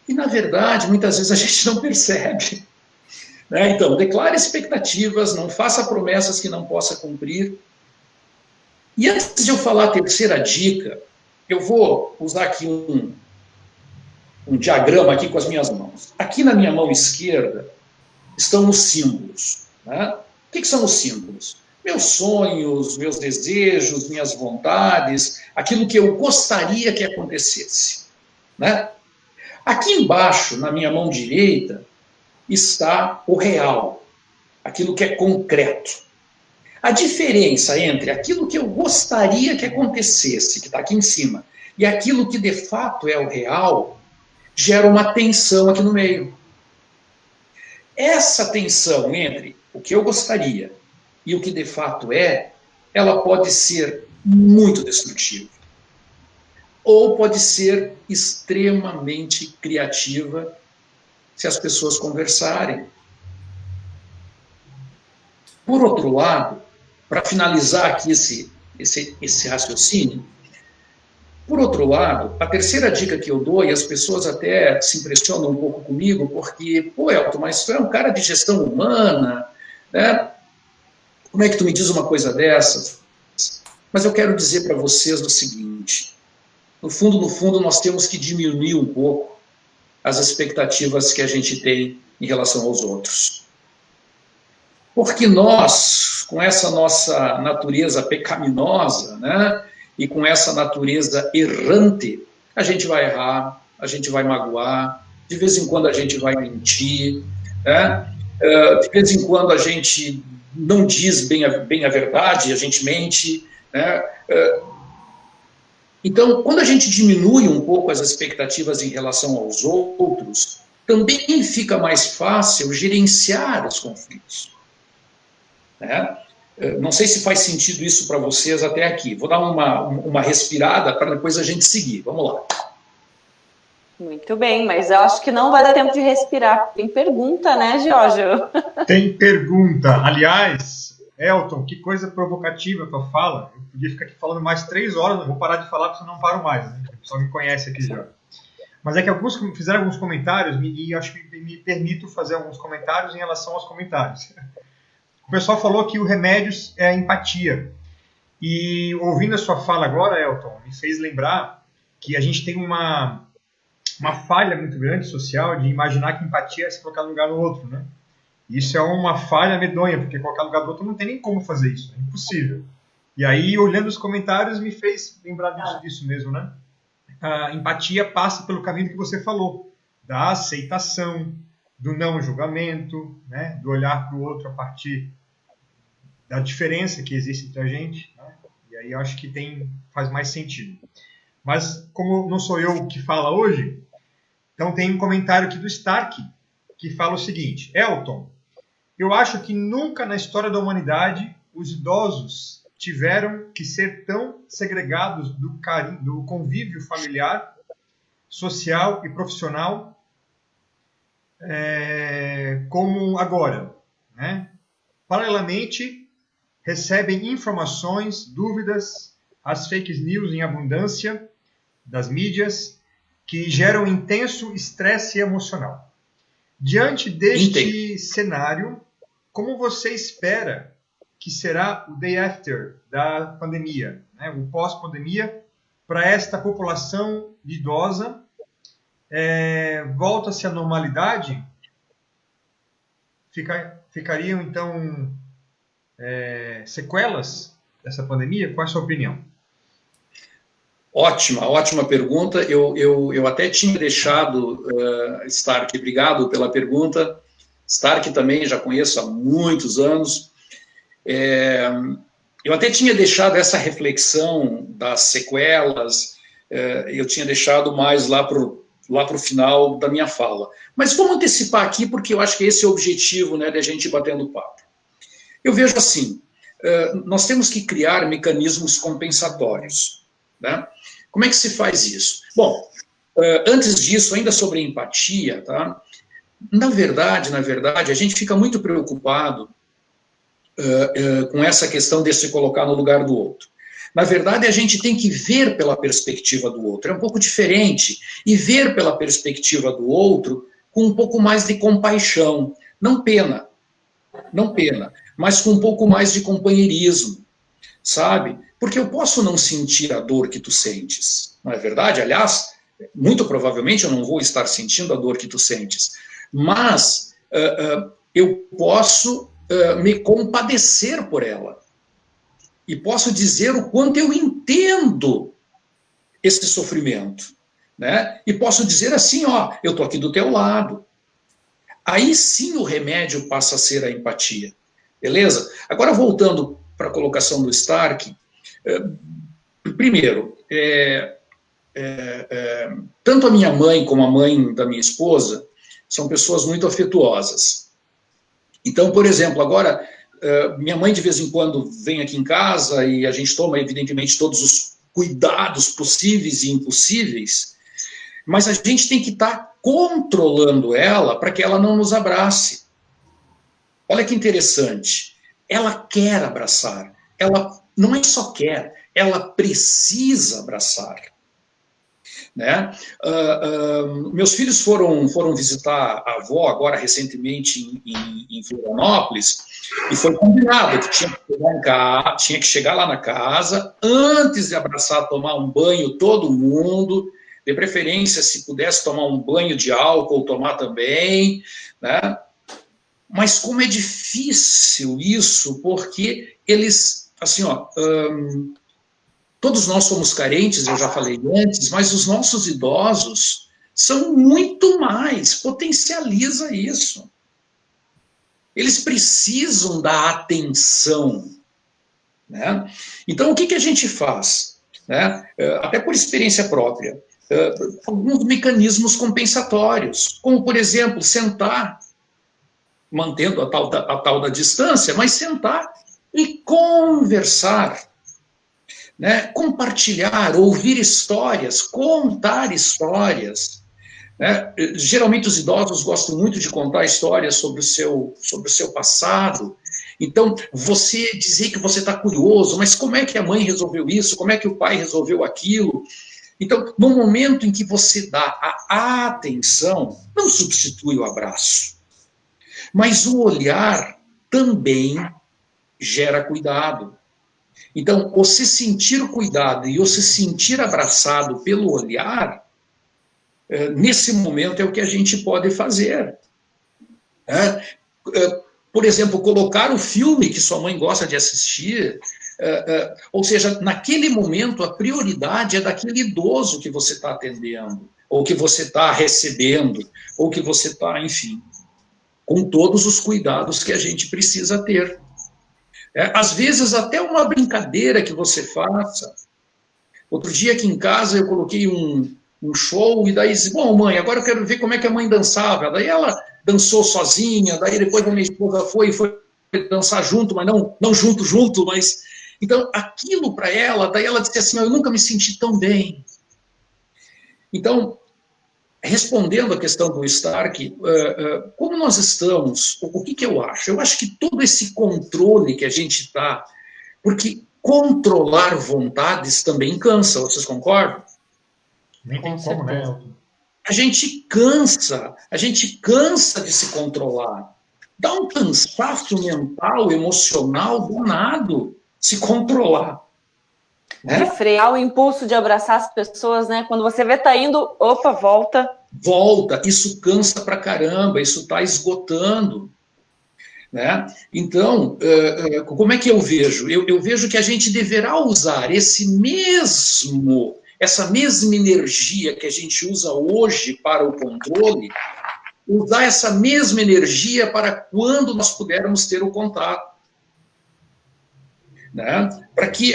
E na verdade, muitas vezes a gente não percebe. Né? Então, declare expectativas, não faça promessas que não possa cumprir. E antes de eu falar a terceira dica, eu vou usar aqui um diagrama aqui com as minhas mãos. Aqui na minha mão esquerda estão os símbolos. Né? O que são os símbolos? meus sonhos, meus desejos, minhas vontades, aquilo que eu gostaria que acontecesse, né? Aqui embaixo, na minha mão direita, está o real, aquilo que é concreto. A diferença entre aquilo que eu gostaria que acontecesse, que está aqui em cima, e aquilo que de fato é o real, gera uma tensão aqui no meio. Essa tensão entre o que eu gostaria e o que de fato é, ela pode ser muito destrutiva. Ou pode ser extremamente criativa se as pessoas conversarem. Por outro lado, para finalizar aqui esse raciocínio, por outro lado, a terceira dica que eu dou, e as pessoas até se impressionam um pouco comigo, porque, pô, Elton, mas tu é um cara de gestão humana, né? Como é que tu me diz uma coisa dessas? Mas eu quero dizer para vocês o seguinte, no fundo, nós temos que diminuir um pouco as expectativas que a gente tem em relação aos outros. Porque nós, com essa nossa natureza pecaminosa, né, e com essa natureza errante, a gente vai errar, a gente vai magoar, de vez em quando a gente vai mentir, né, de vez em quando a gente não diz bem a verdade, a gente mente, né. Então, quando a gente diminui um pouco as expectativas em relação aos outros, também fica mais fácil gerenciar os conflitos. Né? Não sei se faz sentido isso para vocês até aqui. Vou dar uma respirada para depois a gente seguir. Vamos lá. Muito bem, mas eu acho que não vai dar tempo de respirar. Tem pergunta, né, Giorgio? Tem pergunta. Aliás, Elton, que coisa provocativa a tua fala. Eu podia ficar aqui falando mais 3 horas, não vou parar de falar porque eu não paro mais. Né? O pessoal me conhece aqui já. Mas é que alguns fizeram alguns comentários e acho que me permito fazer alguns comentários em relação aos comentários. O pessoal falou que o remédio é a empatia. E ouvindo a sua fala agora, Elton, me fez lembrar que a gente tem uma falha muito grande social de imaginar que empatia é se colocar no lugar do outro, né? Isso é uma falha medonha, porque colocar no lugar do outro não tem nem como fazer isso, é impossível. E aí, olhando os comentários, me fez lembrar disso mesmo, né? A empatia passa pelo caminho que você falou, da aceitação, do não julgamento, né? Do olhar para o outro a partir da diferença que existe entre a gente, né? E aí eu acho que faz mais sentido. Mas, como não sou eu que fala hoje, então tem um comentário aqui do Stark, que fala o seguinte: Elton, eu acho que nunca na história da humanidade os idosos tiveram que ser tão segregados do convívio familiar, social e profissional como agora, né? Paralelamente, recebem informações, dúvidas, as fake news em abundância das mídias, que geram intenso estresse emocional. Diante deste cenário, como você espera que será o day after da pandemia, né, o pós-pandemia, para esta população idosa? Volta-se à normalidade? Ficariam, então, sequelas dessa pandemia? Qual é a sua opinião? Ótima pergunta. Eu até tinha deixado, Stark, obrigado pela pergunta. Stark também já conheço há muitos anos. Eu até tinha deixado essa reflexão das sequelas, eu tinha deixado mais lá para o final da minha fala. Mas vamos antecipar aqui, porque eu acho que esse é o objetivo, né, da gente ir batendo papo. Eu vejo assim, nós temos que criar mecanismos compensatórios, né? Como é que se faz isso? Bom, antes disso, ainda sobre empatia, tá? Na verdade, a gente fica muito preocupado com essa questão de se colocar no lugar do outro. Na verdade, a gente tem que ver pela perspectiva do outro. É um pouco diferente. E ver pela perspectiva do outro com um pouco mais de compaixão. Não pena, mas com um pouco mais de companheirismo, sabe? Porque eu posso não sentir a dor que tu sentes, não é verdade? Aliás, muito provavelmente eu não vou estar sentindo a dor que tu sentes, mas eu posso me compadecer por ela, e posso dizer o quanto eu entendo esse sofrimento, né? E posso dizer assim, ó, eu tô aqui do teu lado. Aí sim o remédio passa a ser a empatia, beleza? Agora voltando para a colocação do Stark, primeiro, tanto a minha mãe como a mãe da minha esposa são pessoas muito afetuosas. Então, por exemplo, agora, minha mãe de vez em quando vem aqui em casa e a gente toma, evidentemente, todos os cuidados possíveis e impossíveis, mas a gente tem que estar controlando ela para que ela não nos abrace. Olha que interessante. Ela quer abraçar. Ela não é só quer, ela precisa abraçar. Né? Meus filhos foram visitar a avó agora recentemente em Florianópolis e foi combinado que tinha que chegar lá na casa antes de abraçar, tomar um banho todo mundo, de preferência se pudesse tomar um banho de álcool, tomar também, né? Mas como é difícil isso, porque eles, assim, ó, todos nós somos carentes, eu já falei antes, mas os nossos idosos são muito mais, potencializa isso. Eles precisam da atenção, né? Então, o que a gente faz? Né? Até por experiência própria, alguns mecanismos compensatórios, como, por exemplo, sentar, mantendo a tal da distância, mas sentar e conversar, né? Compartilhar, ouvir histórias, contar histórias. Né? Geralmente os idosos gostam muito de contar histórias sobre o seu passado. Então, você dizer que você está curioso, mas como é que a mãe resolveu isso? Como é que o pai resolveu aquilo? Então, no momento em que você dá a atenção, não substitui o abraço, mas o olhar também gera cuidado. Então, você sentir cuidado e você sentir abraçado pelo olhar, nesse momento é o que a gente pode fazer. Por exemplo, colocar o filme que sua mãe gosta de assistir, ou seja, naquele momento a prioridade é daquele idoso que você está atendendo, ou que você está recebendo, ou que você está, enfim, com todos os cuidados que a gente precisa ter. Às vezes até uma brincadeira que você faça. Outro dia aqui em casa eu coloquei um show e daí disse, bom, mãe, agora eu quero ver como é que a mãe dançava. Daí ela dançou sozinha, daí depois a minha esposa foi dançar junto, mas não junto, mas... Então, aquilo para ela, daí ela disse assim, eu nunca me senti tão bem. Então, respondendo à questão do Stark, como nós estamos, o que eu acho? Eu acho que todo esse controle que a gente está, porque controlar vontades também cansa, vocês concordam? Nem tem como, né, Elton? A gente cansa de se controlar. Dá um cansaço mental, emocional, danado se controlar. De frear o impulso de abraçar as pessoas, né? Quando você vê tá indo, opa, volta. Volta, isso cansa pra caramba, isso tá esgotando. Né? Então, como é que eu vejo? Eu vejo que a gente deverá usar essa mesma energia que a gente usa hoje para o controle, usar essa mesma energia para quando nós pudermos ter o contato. Né? Para que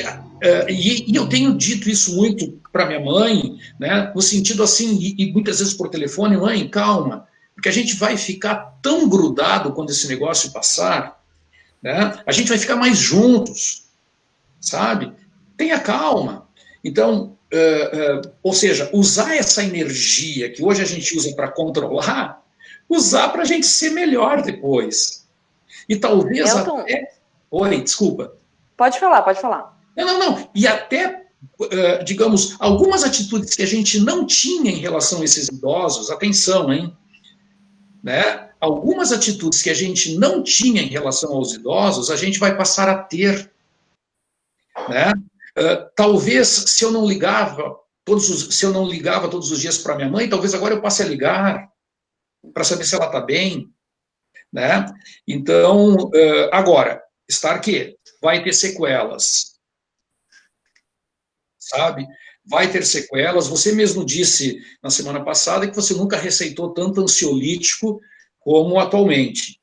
e eu tenho dito isso muito para minha mãe, né? No sentido assim, e muitas vezes por telefone, mãe, calma, porque a gente vai ficar tão grudado quando esse negócio passar, né? A gente vai ficar mais juntos, sabe? Tenha calma. Então, ou seja, usar essa energia que hoje a gente usa para controlar, usar para a gente ser melhor depois. E talvez Elton, até... Oi, desculpa. Pode falar. Não. E até, digamos, algumas atitudes que a gente não tinha em relação a esses idosos, atenção, hein? Né? Algumas atitudes que a gente não tinha em relação aos idosos, a gente vai passar a ter. Né? Talvez, se eu não ligava todos os dias para minha mãe, talvez agora eu passe a ligar para saber se ela está bem. Né? Então, agora, Stark vai ter sequelas. sabe? Vai ter sequelas. Você mesmo disse na semana passada que você nunca receitou tanto ansiolítico como atualmente.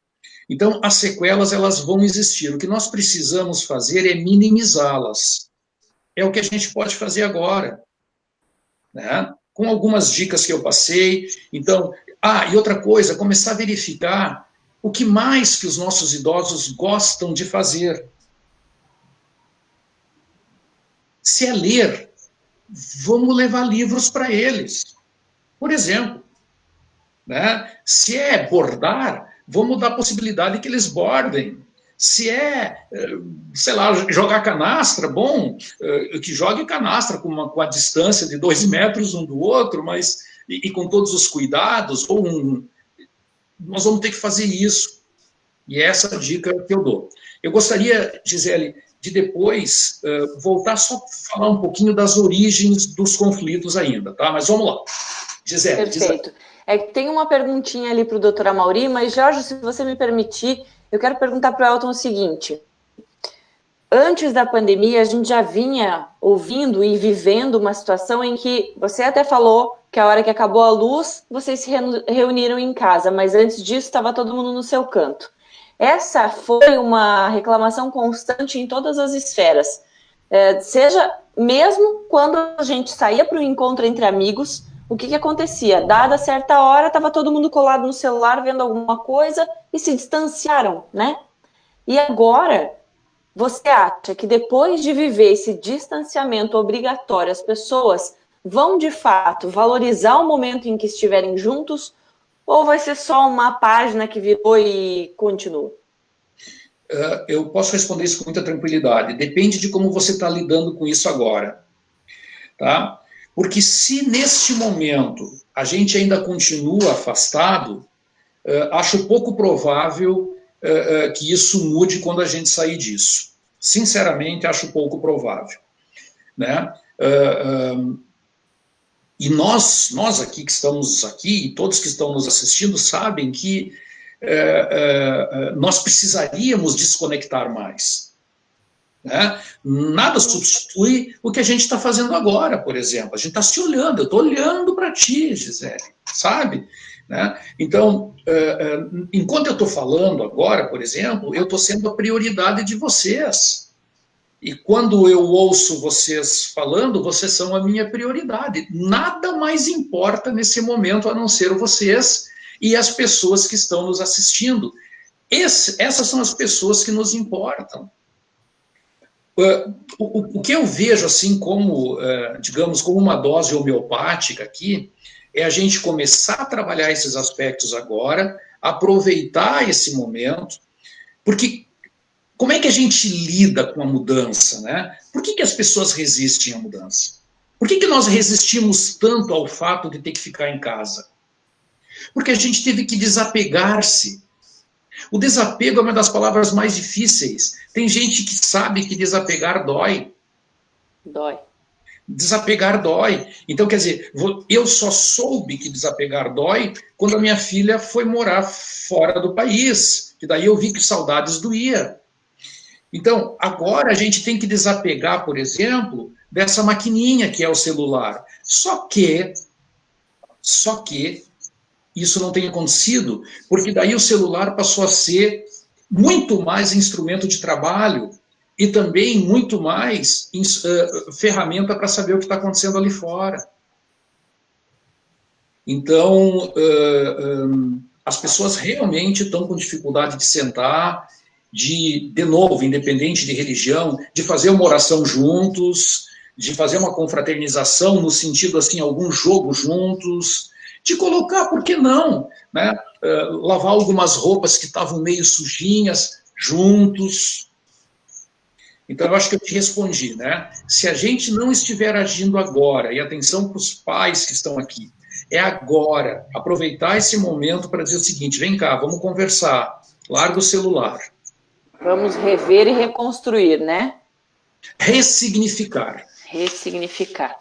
Então, as sequelas, elas vão existir. O que nós precisamos fazer é minimizá-las. É o que a gente pode fazer agora, né? Com algumas dicas que eu passei. Então, e outra coisa, começar a verificar o que mais que os nossos idosos gostam de fazer. Se é ler, vamos levar livros para eles. Por exemplo, né? Se é bordar, vamos dar a possibilidade que eles bordem. Se é, sei lá, jogar canastra, bom, que jogue canastra com a distância de 2 metros um do outro, mas e com todos os cuidados, nós vamos ter que fazer isso. E é essa a dica que eu dou. Eu gostaria, Gisele, de depois voltar só a falar um pouquinho das origens dos conflitos ainda, tá? Mas vamos lá. Gisele. Perfeito. É que tem uma perguntinha ali para o doutor Amaury, mas, Jorge, se você me permitir, eu quero perguntar para o Elton o seguinte. Antes da pandemia, a gente já vinha ouvindo e vivendo uma situação em que você até falou que a hora que acabou a luz, vocês se reuniram em casa, mas antes disso estava todo mundo no seu canto. Essa foi uma reclamação constante em todas as esferas. Seja mesmo quando a gente saía para um encontro entre amigos, o que acontecia? Dada certa hora, estava todo mundo colado no celular vendo alguma coisa e se distanciaram, né? E agora, você acha que depois de viver esse distanciamento obrigatório, as pessoas vão, de fato, valorizar o momento em que estiverem juntos, ou vai ser só uma página que virou e continua? Eu posso responder isso com muita tranquilidade. Depende de como você está lidando com isso agora, tá? Porque se neste momento a gente ainda continua afastado, acho pouco provável que isso mude quando a gente sair disso. Sinceramente, acho pouco provável, né? E nós aqui que estamos aqui, e todos que estão nos assistindo, sabem que nós precisaríamos desconectar mais. Né? Nada substitui o que a gente está fazendo agora, por exemplo. A gente está se olhando, eu estou olhando para ti, Gisele, sabe? Né? Então, enquanto eu estou falando agora, por exemplo, eu estou sendo a prioridade de vocês. E quando eu ouço vocês falando, vocês são a minha prioridade. Nada mais importa nesse momento a não ser vocês e as pessoas que estão nos assistindo. Essas são as pessoas que nos importam. O que eu vejo assim como, digamos, como uma dose homeopática aqui, é a gente começar a trabalhar esses aspectos agora, aproveitar esse momento, porque como é que a gente lida com a mudança, né? Por que as pessoas resistem à mudança? Por que nós resistimos tanto ao fato de ter que ficar em casa? Porque a gente teve que desapegar-se. O desapego é uma das palavras mais difíceis. Tem gente que sabe que desapegar dói. Dói. Desapegar dói. Então, quer dizer, eu só soube que desapegar dói quando a minha filha foi morar fora do país. Que daí eu vi que saudades doía. Então, agora a gente tem que desapegar, por exemplo, dessa maquininha que é o celular. Só que isso não tem acontecido, porque daí o celular passou a ser muito mais instrumento de trabalho e também muito mais ferramenta para saber o que está acontecendo ali fora. Então, as pessoas realmente estão com dificuldade de sentar, de novo, independente de religião, de fazer uma oração juntos, de fazer uma confraternização no sentido, assim, algum jogo juntos, de colocar, por que não, né? Lavar algumas roupas que estavam meio sujinhas juntos. Então, eu acho que eu te respondi, né? Se a gente não estiver agindo agora, e atenção para os pais que estão aqui, é agora, aproveitar esse momento para dizer o seguinte, vem cá, vamos conversar, larga o celular. Vamos rever e reconstruir, né? Ressignificar. Ressignificar.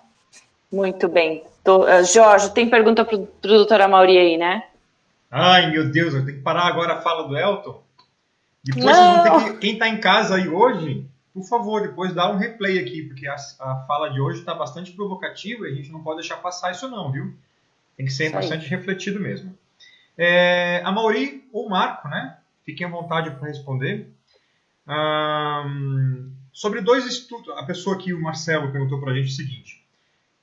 Muito bem. Jorge, tem pergunta para o doutor Amaury aí, né? Ai, meu Deus, eu tenho que parar agora a fala do Elton. Depois vocês vão ter que... Quem está em casa aí hoje por favor, depois dá um replay aqui, porque a fala de hoje está bastante provocativa e a gente não pode deixar passar isso não, viu? Tem que ser bastante refletido mesmo. A Mauri ou o Marco, né? Fiquem à vontade para responder. Sobre 2 estudos, a pessoa aqui, o Marcelo, perguntou para a gente o seguinte.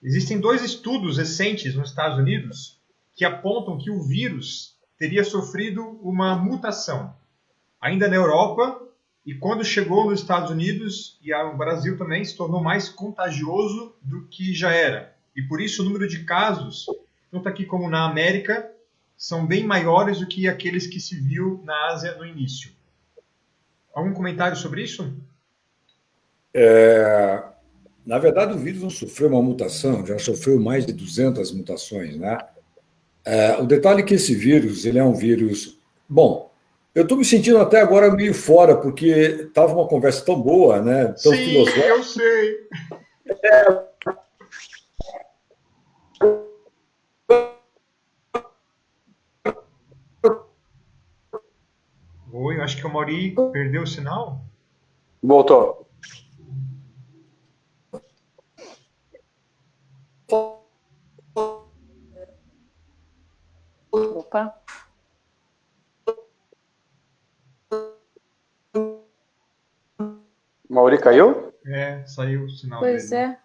Existem 2 estudos recentes nos Estados Unidos que apontam que o vírus teria sofrido uma mutação, ainda na Europa, e quando chegou nos Estados Unidos e ao Brasil também, se tornou mais contagioso do que já era. E por isso o número de casos, tanto aqui como na América, são bem maiores do que aqueles que se viu na Ásia no início. Algum comentário sobre isso? Na verdade, o vírus não sofreu uma mutação, já sofreu mais de 200 mutações, né? O detalhe é que esse vírus, ele é um vírus... Bom, eu estou me sentindo até agora meio fora, porque estava uma conversa tão boa, né? Tão filosófica. Eu sei. Oi, eu acho que o Mauri perdeu o sinal. Voltou. Opa. Mauri caiu? Saiu o sinal Pois dele.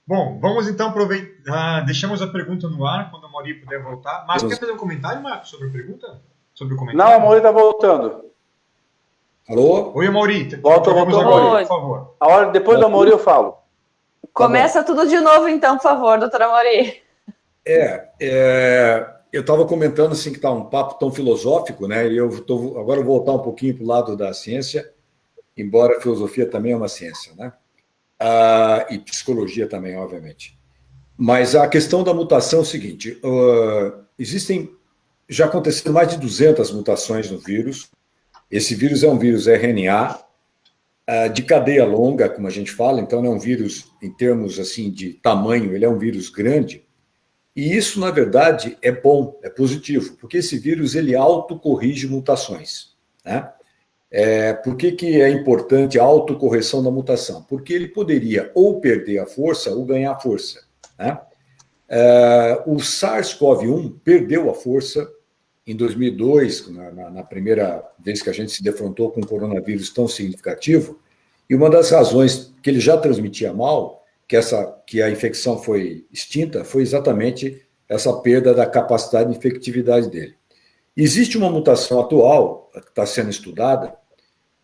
Bom, vamos então aproveitar. Deixamos a pergunta no ar quando o Mauri puder voltar. Marcos, quer fazer um comentário, Marcos, sobre a pergunta? Sobre o comentário? Não, a Mauri está voltando. Alô? Oi, Mauri. Volta, Mauri, por favor. Depois da Mauri eu falo. Começa tudo de novo então, por favor, doutora Mauri. Eu estava comentando assim que está um papo tão filosófico, né? E agora eu vou voltar um pouquinho para o lado da ciência, embora a filosofia também é uma ciência, né? E psicologia também, obviamente. Mas a questão da mutação é o seguinte: já aconteceram mais de 200 mutações no vírus. Esse vírus é um vírus RNA de cadeia longa, como a gente fala, então não é um vírus em termos assim de tamanho, ele é um vírus grande. E isso, na verdade, é bom, é positivo, porque esse vírus ele autocorrige mutações, né? Por que é importante a autocorreção da mutação? Porque ele poderia ou perder a força ou ganhar força, né? O SARS-CoV-1 perdeu a força em 2002, na primeira vez que a gente se defrontou com um coronavírus tão significativo, e uma das razões que ele já transmitia mal, que a infecção foi extinta, foi exatamente essa perda da capacidade de infectividade dele. Existe uma mutação atual, que está sendo estudada,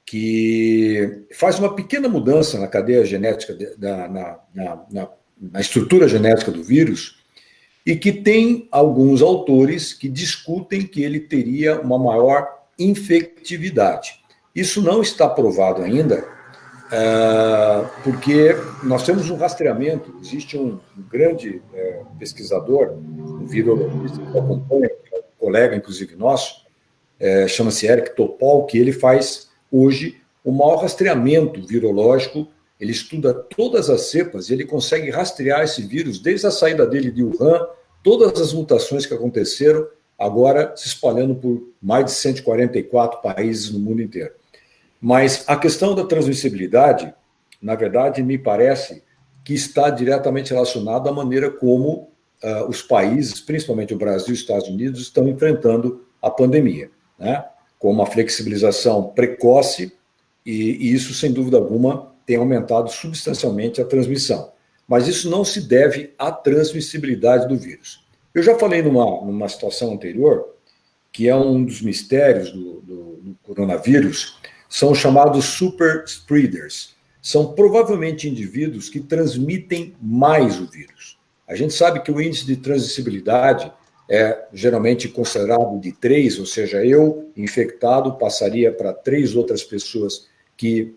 que faz uma pequena mudança na cadeia genética, na estrutura genética do vírus, e que tem alguns autores que discutem que ele teria uma maior infectividade. Isso não está provado ainda, porque nós temos um rastreamento. Existe um grande pesquisador, um virologista que acompanha, que é um colega, inclusive, nosso, chama-se Eric Topol, que ele faz, hoje, o maior rastreamento virológico. Ele estuda todas as cepas e ele consegue rastrear esse vírus desde a saída dele de Wuhan, todas as mutações que aconteceram, agora se espalhando por mais de 144 países no mundo inteiro. Mas a questão da transmissibilidade, na verdade, me parece que está diretamente relacionada à maneira como os países, principalmente o Brasil e os Estados Unidos, estão enfrentando a pandemia, né? Com uma flexibilização precoce, e isso, sem dúvida alguma, tem aumentado substancialmente a transmissão. Mas isso não se deve à transmissibilidade do vírus. Eu já falei numa situação anterior, que é um dos mistérios do coronavírus, são chamados super spreaders. São provavelmente indivíduos que transmitem mais o vírus. A gente sabe que o índice de transmissibilidade é geralmente considerado de 3, ou seja, eu, infectado, passaria para 3 outras pessoas que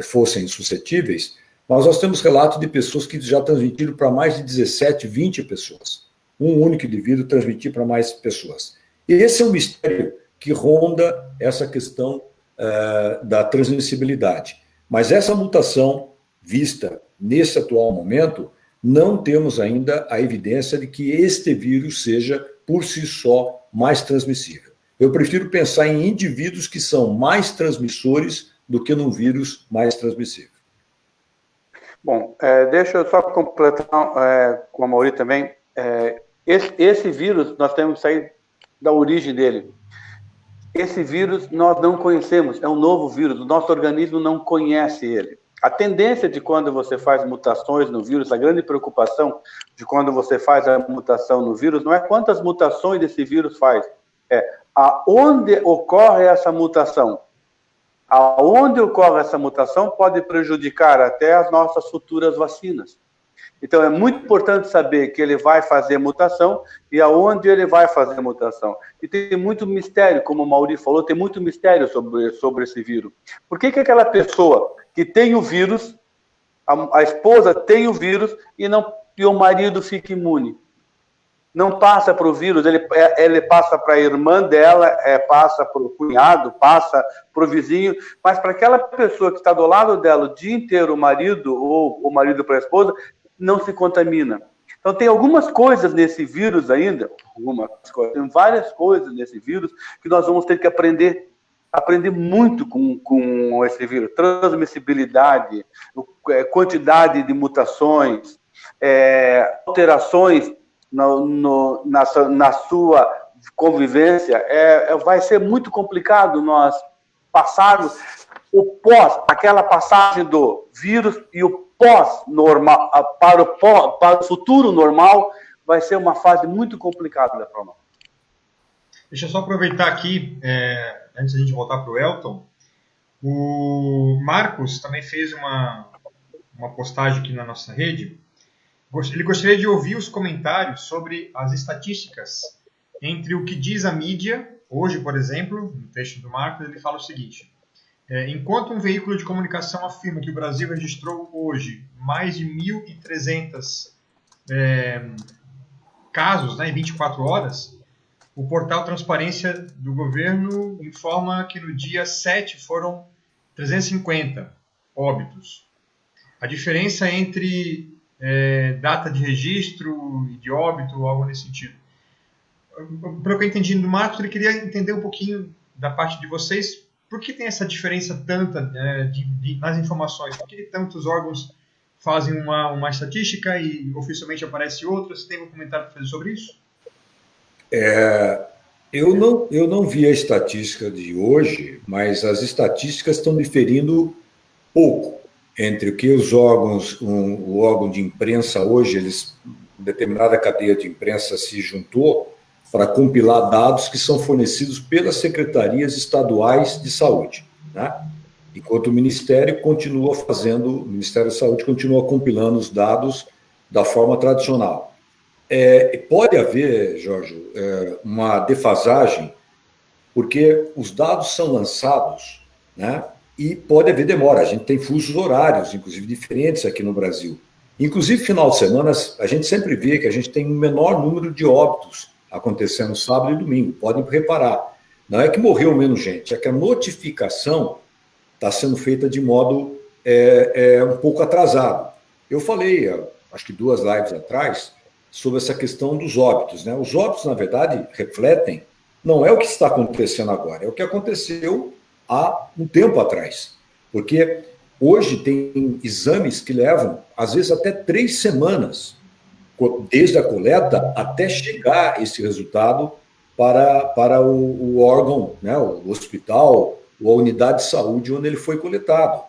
fossem suscetíveis, mas nós temos relatos de pessoas que já transmitiram para mais de 17, 20 pessoas. Um único indivíduo transmitir para mais pessoas. E esse é um mistério que ronda essa questão da transmissibilidade. Mas essa mutação vista nesse atual momento, não temos ainda a evidência de que este vírus seja, por si só, mais transmissível. Eu prefiro pensar em indivíduos que são mais transmissores do que num vírus mais transmissível. Bom, deixa eu só completar com a Mauri também. Esse vírus, nós temos que sair da origem dele. Esse vírus nós não conhecemos, é um novo vírus, o nosso organismo não conhece ele. A tendência de quando você faz mutações no vírus, a grande preocupação de quando você faz a mutação no vírus, não é quantas mutações desse vírus faz, é aonde ocorre essa mutação. Aonde ocorre essa mutação pode prejudicar até as nossas futuras vacinas. Então, é muito importante saber que ele vai fazer mutação e aonde ele vai fazer mutação. E tem muito mistério, como o Mauri falou, tem muito mistério sobre esse vírus. Por que aquela pessoa que tem o vírus, a esposa tem o vírus e o marido fica imune? Não passa para o vírus, ele passa para a irmã dela, passa para o cunhado, passa para o vizinho, mas para aquela pessoa que está do lado dela o dia inteiro, o marido ou o marido para a esposa, não se contamina. Então, tem algumas coisas nesse vírus ainda, tem várias coisas nesse vírus que nós vamos ter que aprender muito com esse vírus. Transmissibilidade, quantidade de mutações, alterações na sua convivência. Vai ser muito complicado nós passarmos aquela passagem do vírus e o pós-normal, para o futuro normal, vai ser uma fase muito complicada para nós. Deixa eu só aproveitar aqui, antes da gente voltar para o Elton, o Marcos também fez uma postagem aqui na nossa rede. Ele gostaria de ouvir os comentários sobre as estatísticas entre o que diz a mídia. Hoje, por exemplo, no texto do Marcos, ele fala o seguinte: enquanto um veículo de comunicação afirma que o Brasil registrou hoje mais de 1.300 casos, em 24 horas, o portal Transparência do Governo informa que no dia 7 foram 350 óbitos. A diferença entre data de registro e de óbito, algo nesse sentido. Pelo que eu entendi do Marcos, ele queria entender um pouquinho da parte de vocês. Por que tem essa diferença tanta nas informações? Por que tantos órgãos fazem uma estatística e oficialmente aparece outra? Você tem um comentário para fazer sobre isso? Eu não vi a estatística de hoje, mas as estatísticas estão diferindo pouco entre o que os órgãos, o órgão de imprensa hoje, determinada cadeia de imprensa se juntou para compilar dados que são fornecidos pelas secretarias estaduais de saúde, né? Enquanto o Ministério da Saúde continua compilando os dados da forma tradicional. Pode haver, Jorge, uma defasagem, porque os dados são lançados, né? E pode haver demora. A gente tem fusos horários, inclusive, diferentes aqui no Brasil. Inclusive, final de semana, a gente sempre vê que a gente tem um menor número de óbitos acontecendo sábado e domingo. Podem reparar. Não é que morreu menos gente, é que a notificação está sendo feita de modo um pouco atrasado. Eu falei, acho que 2 lives atrás, sobre essa questão dos óbitos, né? Os óbitos, na verdade, refletem, não é o que está acontecendo agora, é o que aconteceu há um tempo atrás. Porque hoje tem exames que levam, às vezes, até 3 semanas, desde a coleta até chegar esse resultado para o órgão, né, o hospital ou a unidade de saúde onde ele foi coletado,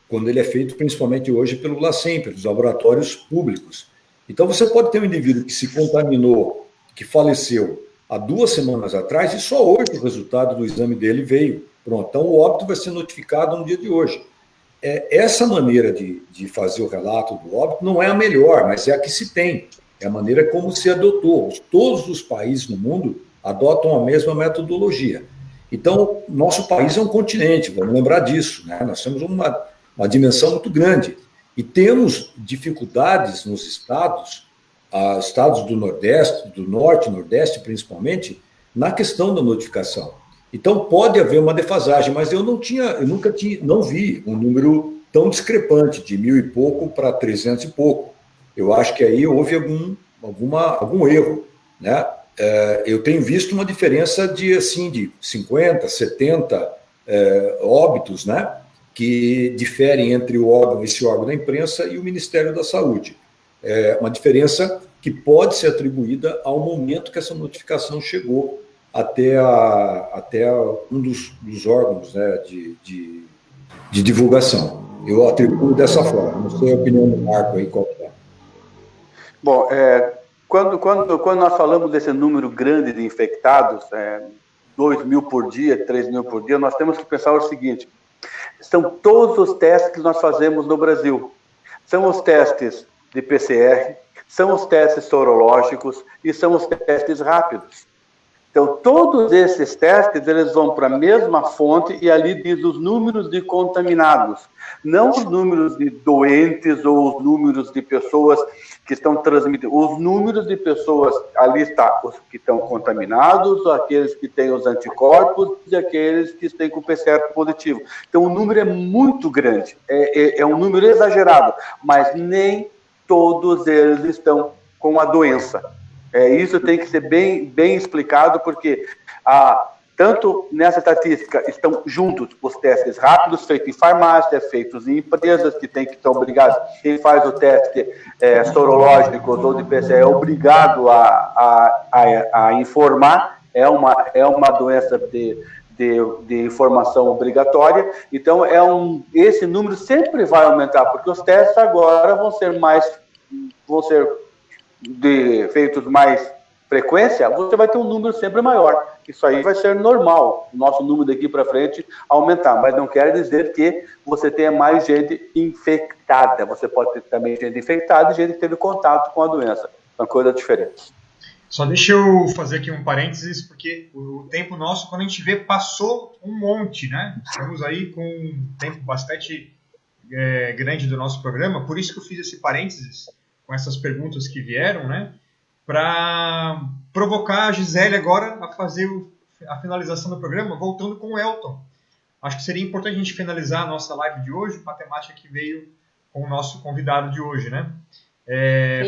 quando ele é feito principalmente hoje pelo LACEN, pelos laboratórios públicos. Então você pode ter um indivíduo que se contaminou, que faleceu há 2 semanas atrás e só hoje o resultado do exame dele veio. Pronto, então o óbito vai ser notificado no dia de hoje. Essa maneira de fazer o relato do óbito não é a melhor, mas é a que se tem. É a maneira como se adotou. Todos os países no mundo adotam a mesma metodologia. Então, nosso país é um continente, vamos lembrar disso, né? Nós temos uma dimensão muito grande. E temos dificuldades nos estados do Nordeste, do Norte, Nordeste principalmente, na questão da notificação. Então, pode haver uma defasagem, mas eu não vi um número tão discrepante, de 1.000 e pouco para 300 e pouco. Eu acho que aí houve algum erro, né? Eu tenho visto uma diferença de 50, 70 óbitos, né? que diferem entre esse órgão da imprensa e o Ministério da Saúde. É uma diferença que pode ser atribuída ao momento que essa notificação chegou até um dos órgãos, né, de divulgação. Eu atribuo dessa forma. Não sei a opinião do Marco aí, qual é. Bom, quando nós falamos desse número grande de infectados, 2.000 por dia, 3.000 por dia, nós temos que pensar o seguinte: são todos os testes que nós fazemos no Brasil. São os testes de PCR, são os testes sorológicos e são os testes rápidos. Então, todos esses testes, eles vão para a mesma fonte e ali diz os números de contaminados, não os números de doentes ou os números de pessoas que estão transmitindo. Os números de pessoas, ali está os que estão contaminados, aqueles que têm os anticorpos e aqueles que estão com o PCR positivo. Então, o número é muito grande, é um número exagerado, mas nem todos eles estão com a doença. Isso tem que ser bem explicado, porque tanto nessa estatística estão juntos os testes rápidos, feitos em farmácia, feitos em empresas que estão obrigados, quem faz o teste sorológico ou de PCR é obrigado a informar, é uma doença de informação obrigatória. Então, esse número sempre vai aumentar, porque os testes agora vão ser feitos mais frequência, você vai ter um número sempre maior. Isso aí vai ser normal, o nosso número daqui para frente aumentar, mas não quer dizer que você tenha mais gente infectada. Você pode ter também gente infectada e gente que teve contato com a doença. São coisas diferentes. Só deixa eu fazer aqui um parênteses, porque o tempo nosso, quando a gente vê, passou um monte, né? Estamos aí com um tempo bastante grande do nosso programa, por isso que eu fiz esse parênteses com essas perguntas que vieram, né, para provocar a Gisele agora a fazer a finalização do programa, voltando com o Elton. Acho que seria importante a gente finalizar a nossa live de hoje com a temática que veio com o nosso convidado de hoje, né?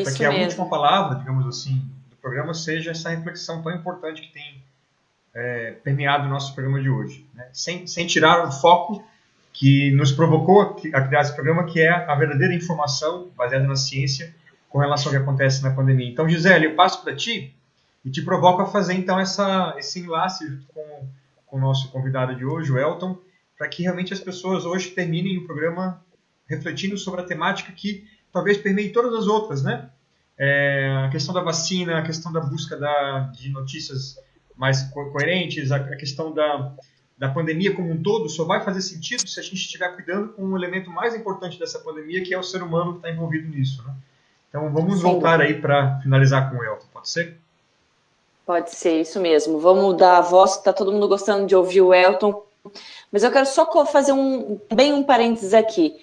Para que a última palavra, digamos assim, do programa seja essa reflexão tão importante que tem permeado o nosso programa de hoje, né? Sem tirar o foco que nos provocou a criar esse programa, que é a verdadeira informação baseada na ciência com relação ao que acontece na pandemia. Então, Gisele, eu passo para ti e te provoco a fazer, então, esse enlace com o nosso convidado de hoje, o Elton, para que realmente as pessoas hoje terminem o programa refletindo sobre a temática que talvez permeie todas as outras, né? A questão da vacina, a questão da busca de notícias mais coerentes, a questão da pandemia como um todo, só vai fazer sentido se a gente estiver cuidando com um elemento mais importante dessa pandemia, que é o ser humano que está envolvido nisso, né? Então, vamos voltar aí para finalizar com o Elton, pode ser? Pode ser, isso mesmo. Vamos dar a voz, está todo mundo gostando de ouvir o Elton, mas eu quero só fazer um parênteses aqui.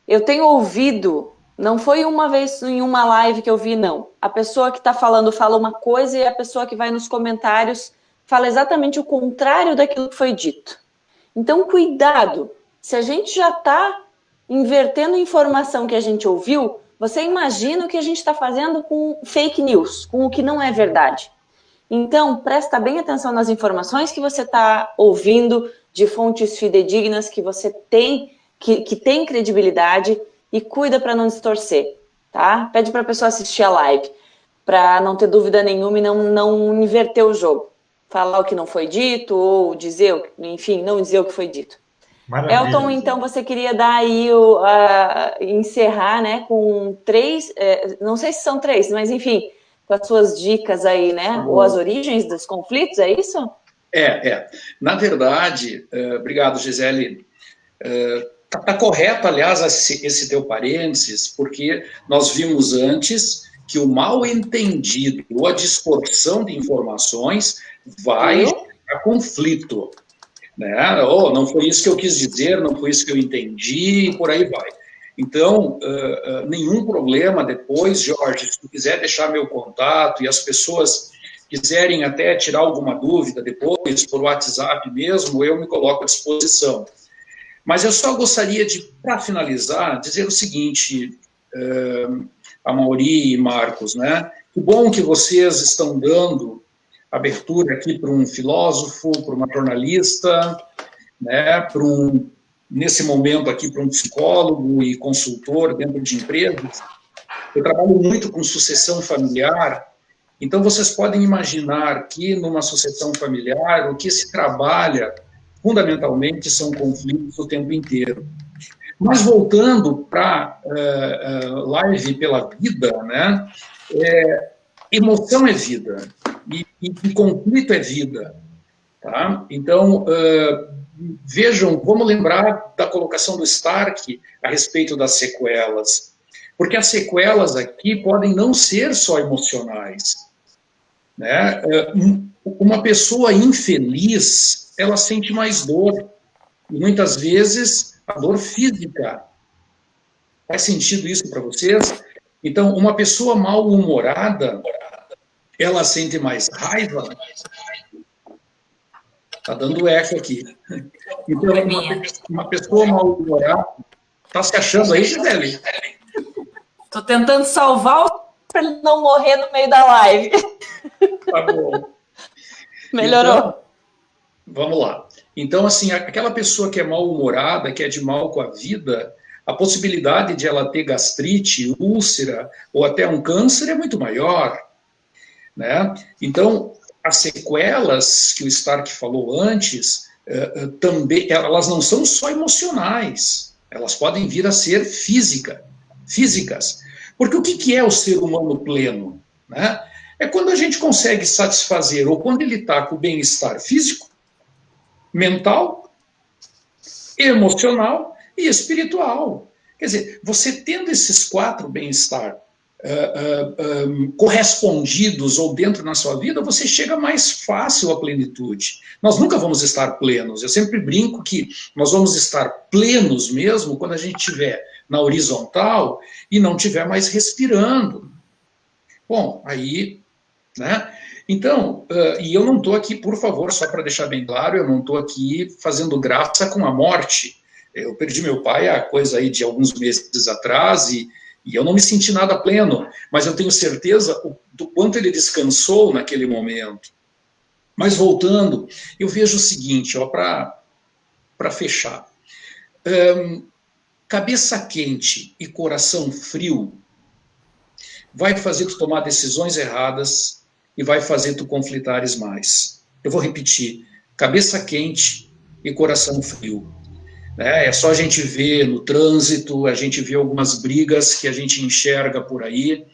Eu tenho ouvido, não foi uma vez em uma live que eu vi, não. A pessoa que está falando fala uma coisa e a pessoa que vai nos comentários fala exatamente o contrário daquilo que foi dito. Então, cuidado. Se a gente já está invertendo a informação que a gente ouviu, você imagina o que a gente está fazendo com fake news, com o que não é verdade. Então, presta bem atenção nas informações que você está ouvindo, de fontes fidedignas que você tem, que tem credibilidade, e cuida para não distorcer, tá? Pede para a pessoa assistir a live, para não ter dúvida nenhuma e não inverter o jogo. Falar o que não foi dito, ou dizer, enfim, não dizer o que foi dito. Maravilha. Elton, então, você queria dar aí, encerrar, né, com 3, não sei se são 3, mas enfim, com as suas dicas aí, né, ou as origens dos conflitos, é isso? Na verdade, obrigado, Gisele, está correto, aliás, esse teu parênteses, porque nós vimos antes que o mal entendido ou a distorção de informações vai a conflito. Né? Não foi isso que eu quis dizer, não foi isso que eu entendi, e por aí vai. Então, nenhum problema depois, Jorge, se tu quiser deixar meu contato e as pessoas quiserem até tirar alguma dúvida depois, por WhatsApp mesmo, eu me coloco à disposição. Mas eu só gostaria de, para finalizar, dizer o seguinte, Amaury e Marcos, né? Que bom que vocês estão dando abertura aqui para um filósofo, para uma jornalista, né, para um nesse momento aqui para um psicólogo e consultor dentro de empresas. Eu trabalho muito com sucessão familiar, então vocês podem imaginar que numa sucessão familiar o que se trabalha fundamentalmente são conflitos o tempo inteiro. Mas voltando para Live pela Vida, né, emoção é vida, e conflito é vida. Tá? Então, vejam, vamos lembrar da colocação do Stark a respeito das sequelas, porque as sequelas aqui podem não ser só emocionais. Né? Uma pessoa infeliz, ela sente mais dor, e muitas vezes a dor física. Faz sentido isso para vocês? Então, uma pessoa mal-humorada, ela sente mais raiva. Está dando eco aqui. Então, uma pessoa mal-humorada, está se achando aí, Gisele? Estou tentando salvar para ele não morrer no meio da live. Tá bom. Melhorou. Então, vamos lá. Então, assim, aquela pessoa que é mal-humorada, que é de mal com a vida, a possibilidade de ela ter gastrite, úlcera ou até um câncer é muito maior. Né? Então, as sequelas que o Stark falou antes, também, elas não são só emocionais, elas podem vir a ser físicas. Porque o que é o ser humano pleno? Né? É quando a gente consegue satisfazer, ou quando ele está com o bem-estar físico, mental, emocional e espiritual. Quer dizer, você tendo esses 4 bem-estar correspondidos ou dentro na sua vida, você chega mais fácil à plenitude. Nós nunca vamos estar plenos. Eu sempre brinco que nós vamos estar plenos mesmo quando a gente estiver na horizontal e não estiver mais respirando. Bom, aí, né? Então, e eu não estou aqui, por favor, só para deixar bem claro, eu não estou aqui fazendo graça com a morte. Eu perdi meu pai há coisa aí de alguns meses atrás e eu não me senti nada pleno, mas eu tenho certeza do quanto ele descansou naquele momento. Mas voltando, eu vejo o seguinte, para fechar. Cabeça quente e coração frio vai fazer tu tomar decisões erradas e vai fazer tu conflitares mais. Eu vou repetir, cabeça quente e coração frio. É só a gente ver no trânsito, a gente vê algumas brigas que a gente enxerga por aí,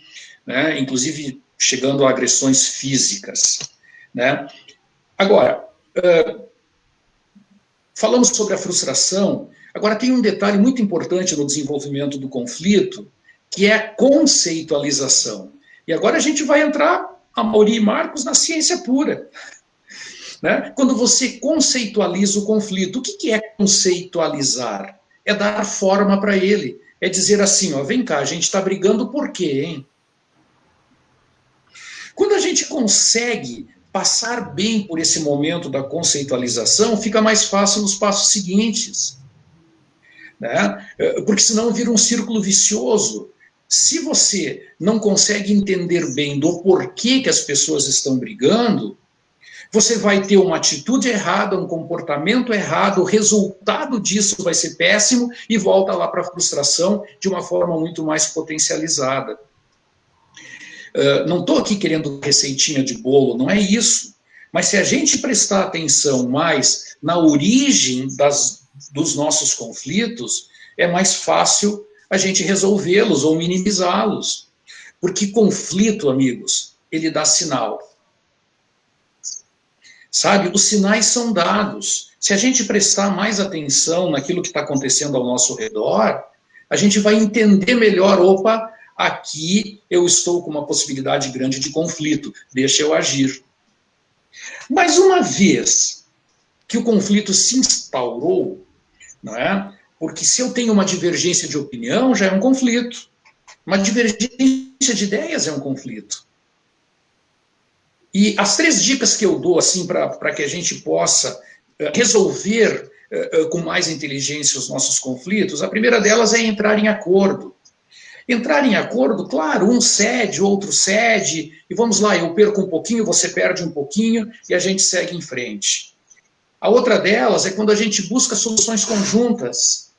né? Inclusive chegando a agressões físicas. Né? Agora, falamos sobre a frustração, agora tem um detalhe muito importante no desenvolvimento do conflito, que é a conceitualização. E agora a gente vai entrar, Amaury e Marcos, na ciência pura. Né? Quando você conceitualiza o conflito, o que é conceitualizar? É dar forma para ele. É dizer assim, ó, vem cá, a gente está brigando por quê, hein? Quando a gente consegue passar bem por esse momento da conceitualização, fica mais fácil nos passos seguintes. Né? Porque senão vira um círculo vicioso. Se você não consegue entender bem do porquê que as pessoas estão brigando, você vai ter uma atitude errada, um comportamento errado, o resultado disso vai ser péssimo e volta lá para a frustração de uma forma muito mais potencializada. Não estou aqui querendo receitinha de bolo, não é isso. Mas se a gente prestar atenção mais na origem dos nossos conflitos, é mais fácil a gente resolvê-los ou minimizá-los. Porque conflito, amigos, ele dá sinal. Sabe, os sinais são dados. Se a gente prestar mais atenção naquilo que está acontecendo ao nosso redor, a gente vai entender melhor, opa, aqui eu estou com uma possibilidade grande de conflito, deixa eu agir. Mas uma vez que o conflito se instaurou, não é? Porque se eu tenho uma divergência de opinião, já é um conflito. Uma divergência de ideias é um conflito. E as 3 dicas que eu dou assim, para que a gente possa resolver com mais inteligência os nossos conflitos, a primeira delas é entrar em acordo. Entrar em acordo, claro, um cede, outro cede, e vamos lá, eu perco um pouquinho, você perde um pouquinho, e a gente segue em frente. A outra delas é quando a gente busca soluções conjuntas.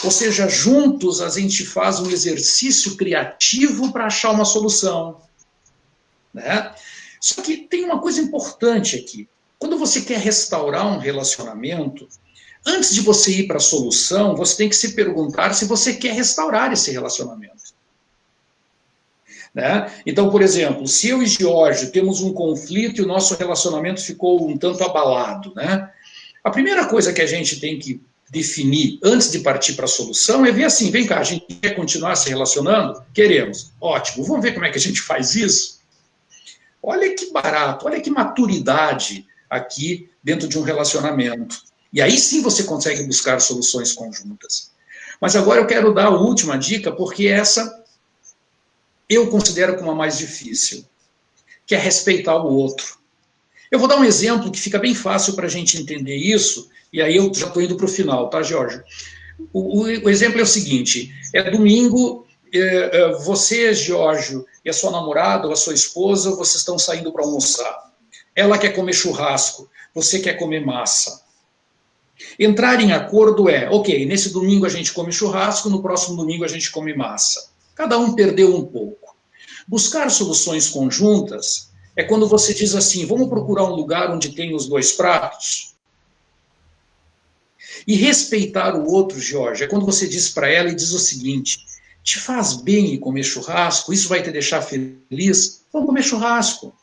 Ou seja, juntos a gente faz um exercício criativo para achar uma solução. Né? Só que tem uma coisa importante aqui. Quando você quer restaurar um relacionamento, antes de você ir para a solução, você tem que se perguntar se você quer restaurar esse relacionamento. Né? Então, por exemplo, se eu e Giorgio temos um conflito e o nosso relacionamento ficou um tanto abalado, né? A primeira coisa que a gente tem que definir antes de partir para a solução é ver assim, vem cá, a gente quer continuar se relacionando? Queremos. Ótimo, vamos ver como é que a gente faz isso? Olha que barato, olha que maturidade aqui dentro de um relacionamento. E aí sim você consegue buscar soluções conjuntas. Mas agora eu quero dar a última dica, porque essa eu considero como a mais difícil, que é respeitar o outro. Eu vou dar um exemplo que fica bem fácil para a gente entender isso, e aí eu já estou indo para o final, tá, Jorge? O exemplo é o seguinte, é domingo, você, Jorge, e a sua namorada ou a sua esposa, vocês estão saindo para almoçar. Ela quer comer churrasco, você quer comer massa. Entrar em acordo é, ok, nesse domingo a gente come churrasco, no próximo domingo a gente come massa. Cada um perdeu um pouco. Buscar soluções conjuntas é quando você diz assim, vamos procurar um lugar onde tem os dois pratos. E respeitar o outro, Jorge, é quando você diz para ela e diz o seguinte, te faz bem comer churrasco? Isso vai te deixar feliz? Vamos comer churrasco.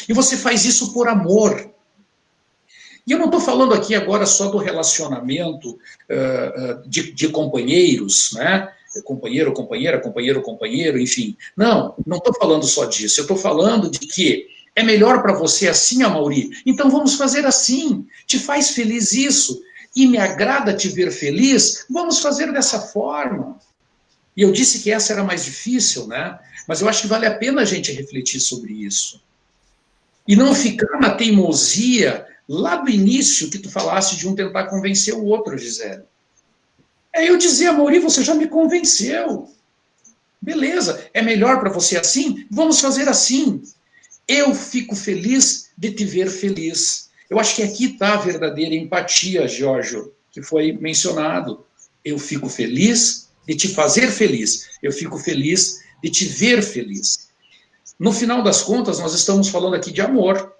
E você faz isso por amor. E eu não estou falando aqui agora só do relacionamento de companheiros, né? Companheiro, companheira, companheiro, companheiro, enfim. Não estou falando só disso. Eu estou falando de que é melhor para você assim, Amaury. Então vamos fazer assim. Te faz feliz isso. E me agrada te ver feliz. Vamos fazer dessa forma. E eu disse que essa era mais difícil, né? Mas eu acho que vale a pena a gente refletir sobre isso. E não ficar na teimosia lá do início que tu falaste de um tentar convencer o outro, Gisele. É eu dizer, Amaury, você já me convenceu. Beleza, é melhor para você assim? Vamos fazer assim. Eu fico feliz de te ver feliz. Eu acho que aqui está a verdadeira empatia, Giorgio, que foi mencionado. Eu fico feliz de te fazer feliz. Eu fico feliz de te ver feliz. No final das contas, nós estamos falando aqui de amor.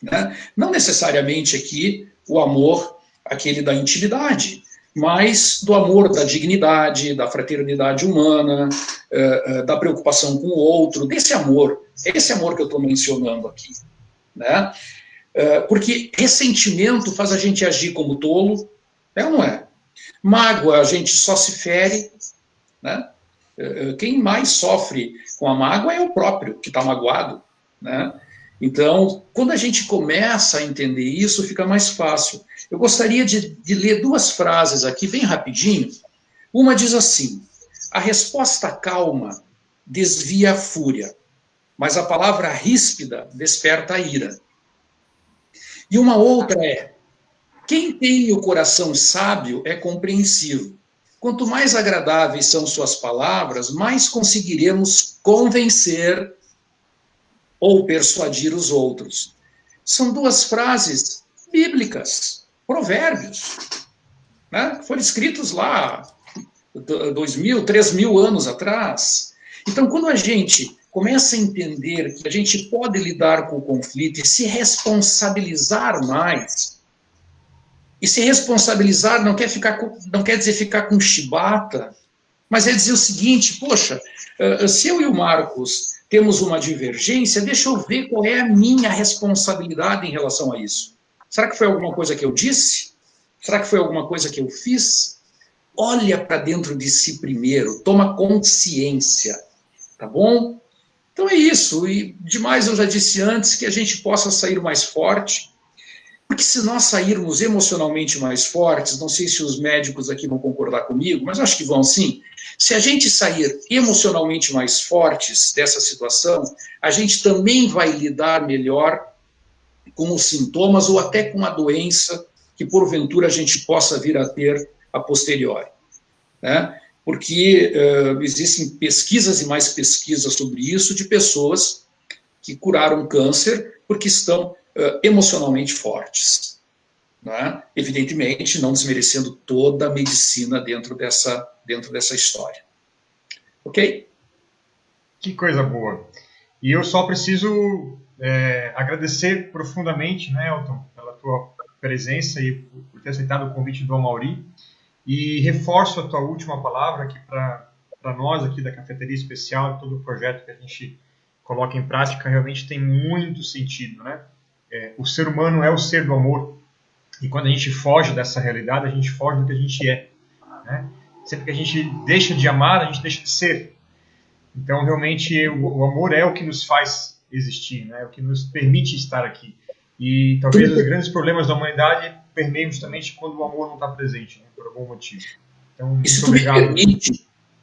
Né? Não necessariamente aqui o amor, aquele da intimidade, mas do amor da dignidade, da fraternidade humana, da preocupação com o outro, desse amor. É esse amor que eu estou mencionando aqui. Né? Porque ressentimento faz a gente agir como tolo, é ou não é? Mágoa, a gente só se fere. Né? Quem mais sofre com a mágoa é o próprio, que está magoado. Né? Então, quando a gente começa a entender isso, fica mais fácil. Eu gostaria de ler duas frases aqui, bem rapidinho. Uma diz assim, a resposta calma desvia a fúria, mas a palavra ríspida desperta a ira. E uma outra é, quem tem o coração sábio é compreensivo. Quanto mais agradáveis são suas palavras, mais conseguiremos convencer ou persuadir os outros. São duas frases bíblicas, provérbios, né? Foram escritos lá 2.000, 3.000 anos atrás. Então, quando a gente começa a entender que a gente pode lidar com o conflito e se responsabilizar mais, e se responsabilizar não quer dizer ficar com chibata, mas é dizer o seguinte, poxa, se eu e o Marcos temos uma divergência, deixa eu ver qual é a minha responsabilidade em relação a isso. Será que foi alguma coisa que eu disse? Será que foi alguma coisa que eu fiz? Olha para dentro de si primeiro, toma consciência, tá bom? Então é isso, e demais eu já disse antes que a gente possa sair mais forte, porque se nós sairmos emocionalmente mais fortes, não sei se os médicos aqui vão concordar comigo, mas acho que vão sim, se a gente sair emocionalmente mais fortes dessa situação, a gente também vai lidar melhor com os sintomas ou até com a doença que porventura a gente possa vir a ter a posteriori. Né? Porque existem pesquisas e mais pesquisas sobre isso de pessoas que curaram câncer porque estão emocionalmente fortes. né? Evidentemente, não desmerecendo toda a medicina dentro dessa história. Ok? Que coisa boa. E eu só preciso agradecer profundamente, né, Elton, pela tua presença e por ter aceitado o convite do Amaury. E reforço a tua última palavra aqui para nós aqui da Cafeteria Especial, todo o projeto que a gente coloca em prática realmente tem muito sentido, né? O ser humano é o ser do amor. E quando a gente foge dessa realidade, a gente foge do que a gente é, né? Sempre que a gente deixa de amar, a gente deixa de ser. Então, realmente, o amor é o que nos faz existir, né? É o que nos permite estar aqui. E talvez os grandes problemas da humanidade permeiam justamente quando o amor não está presente, né? Por algum motivo. Então, muito obrigado.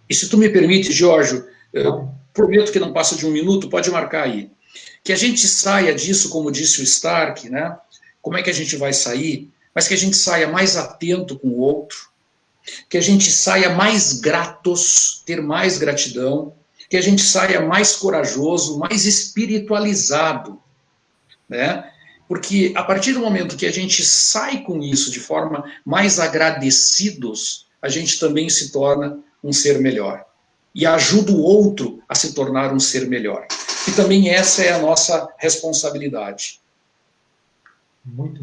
E se tu me permite, Jorge, prometo que não passa de 1 minuto, pode marcar aí. Que a gente saia disso, como disse o Stark, né? Como é que a gente vai sair? Mas que a gente saia mais atento com o outro, que a gente saia mais gratos, ter mais gratidão, que a gente saia mais corajoso, mais espiritualizado, né? Porque a partir do momento que a gente sai com isso de forma mais agradecidos, a gente também se torna um ser melhor. E ajuda o outro a se tornar um ser melhor. E também essa é a nossa responsabilidade. Muito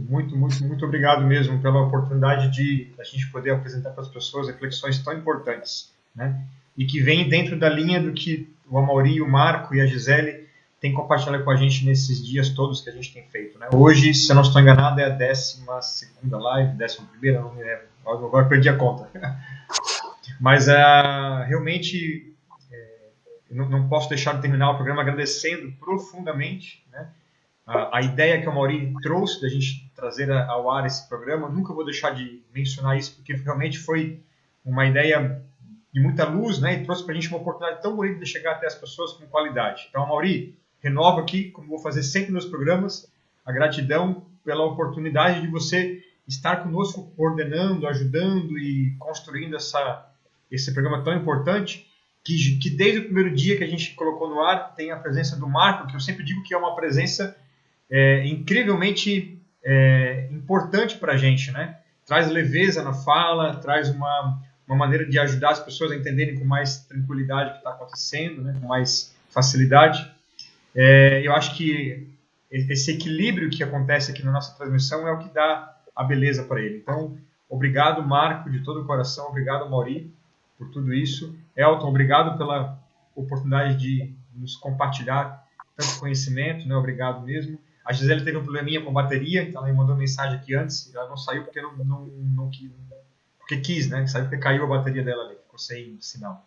obrigado mesmo pela oportunidade de a gente poder apresentar para as pessoas reflexões tão importantes, né? E que vem dentro da linha do que o Amaury, o Marco e a Gisele têm compartilhado com a gente nesses dias todos que a gente tem feito, né? Hoje, se eu não estou enganado, é a 12ª live, 11ª, não me lembro, agora perdi a conta. Mas realmente não posso deixar de terminar o programa agradecendo profundamente, né, a ideia que o Amaury trouxe da gente trazer ao ar esse programa. Nunca vou deixar de mencionar isso, porque realmente foi uma ideia de muita luz, né, e trouxe para a gente uma oportunidade tão bonita de chegar até as pessoas com qualidade. Então, Amaury, renovo aqui, como vou fazer sempre nos programas, a gratidão pela oportunidade de você estar conosco, coordenando, ajudando e construindo esse programa tão importante, que desde o primeiro dia que a gente colocou no ar tem a presença do Marco, que eu sempre digo que é uma presença incrivelmente importante para a gente, né? Traz leveza na fala, traz uma maneira de ajudar as pessoas a entenderem com mais tranquilidade o que está acontecendo, né? Com mais facilidade. Eu acho que esse equilíbrio que acontece aqui na nossa transmissão é o que dá a beleza para ele. Então, obrigado, Marco, de todo o coração, obrigado, Amaury, por tudo isso. Elton, obrigado pela oportunidade de nos compartilhar tanto conhecimento, né? Obrigado mesmo. A Gisele teve um probleminha com a bateria, então ela me mandou mensagem aqui antes, ela não saiu porque porque quis, né? Saiu porque caiu a bateria dela ali, ficou sem sinal.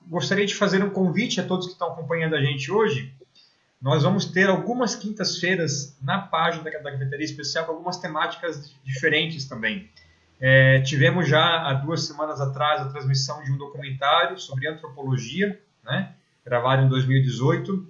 Gostaria de fazer um convite a todos que estão acompanhando a gente hoje. Nós vamos ter algumas quintas-feiras na página da Cafeteria Especial com algumas temáticas diferentes também. Tivemos já há 2 semanas atrás a transmissão de um documentário sobre antropologia, né, gravado em 2018,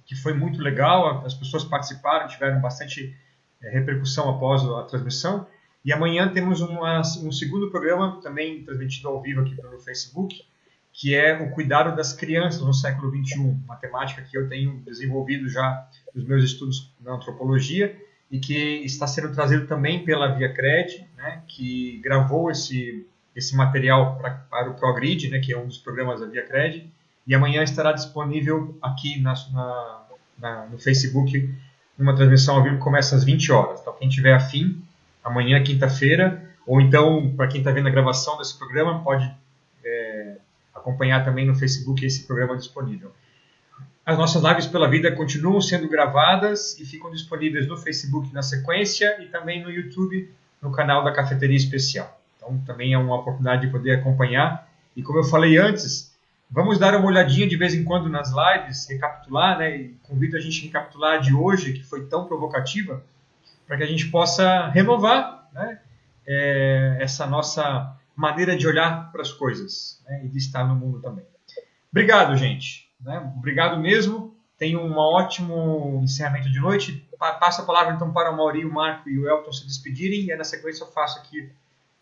que foi muito legal, as pessoas participaram, tiveram bastante repercussão após a transmissão. E amanhã temos um segundo programa, também transmitido ao vivo aqui pelo Facebook, que é o cuidado das crianças no século XXI, uma temática que eu tenho desenvolvido já nos meus estudos na antropologia e que está sendo trazido também pela ViaCred, né, que gravou esse material para o ProGrid, né, que é um dos programas da ViaCred, e amanhã estará disponível aqui no Facebook, numa transmissão ao vivo que começa às 20 horas. Então, quem tiver afim, amanhã, quinta-feira, ou então, para quem está vendo a gravação desse programa, pode acompanhar também no Facebook esse programa disponível. As nossas lives pela vida continuam sendo gravadas e ficam disponíveis no Facebook na sequência e também no YouTube, no canal da Cafeteria Especial. Então, também é uma oportunidade de poder acompanhar. E como eu falei antes, vamos dar uma olhadinha de vez em quando nas lives, recapitular, né? E convido a gente a recapitular a de hoje, que foi tão provocativa, para que a gente possa renovar, né, essa nossa maneira de olhar para as coisas, né, e de estar no mundo também. Obrigado, gente. Né? Obrigado mesmo. Tenham um ótimo encerramento de noite. Passo a palavra então para o Amaury, o Marco e o Elton se despedirem e na sequência eu faço aqui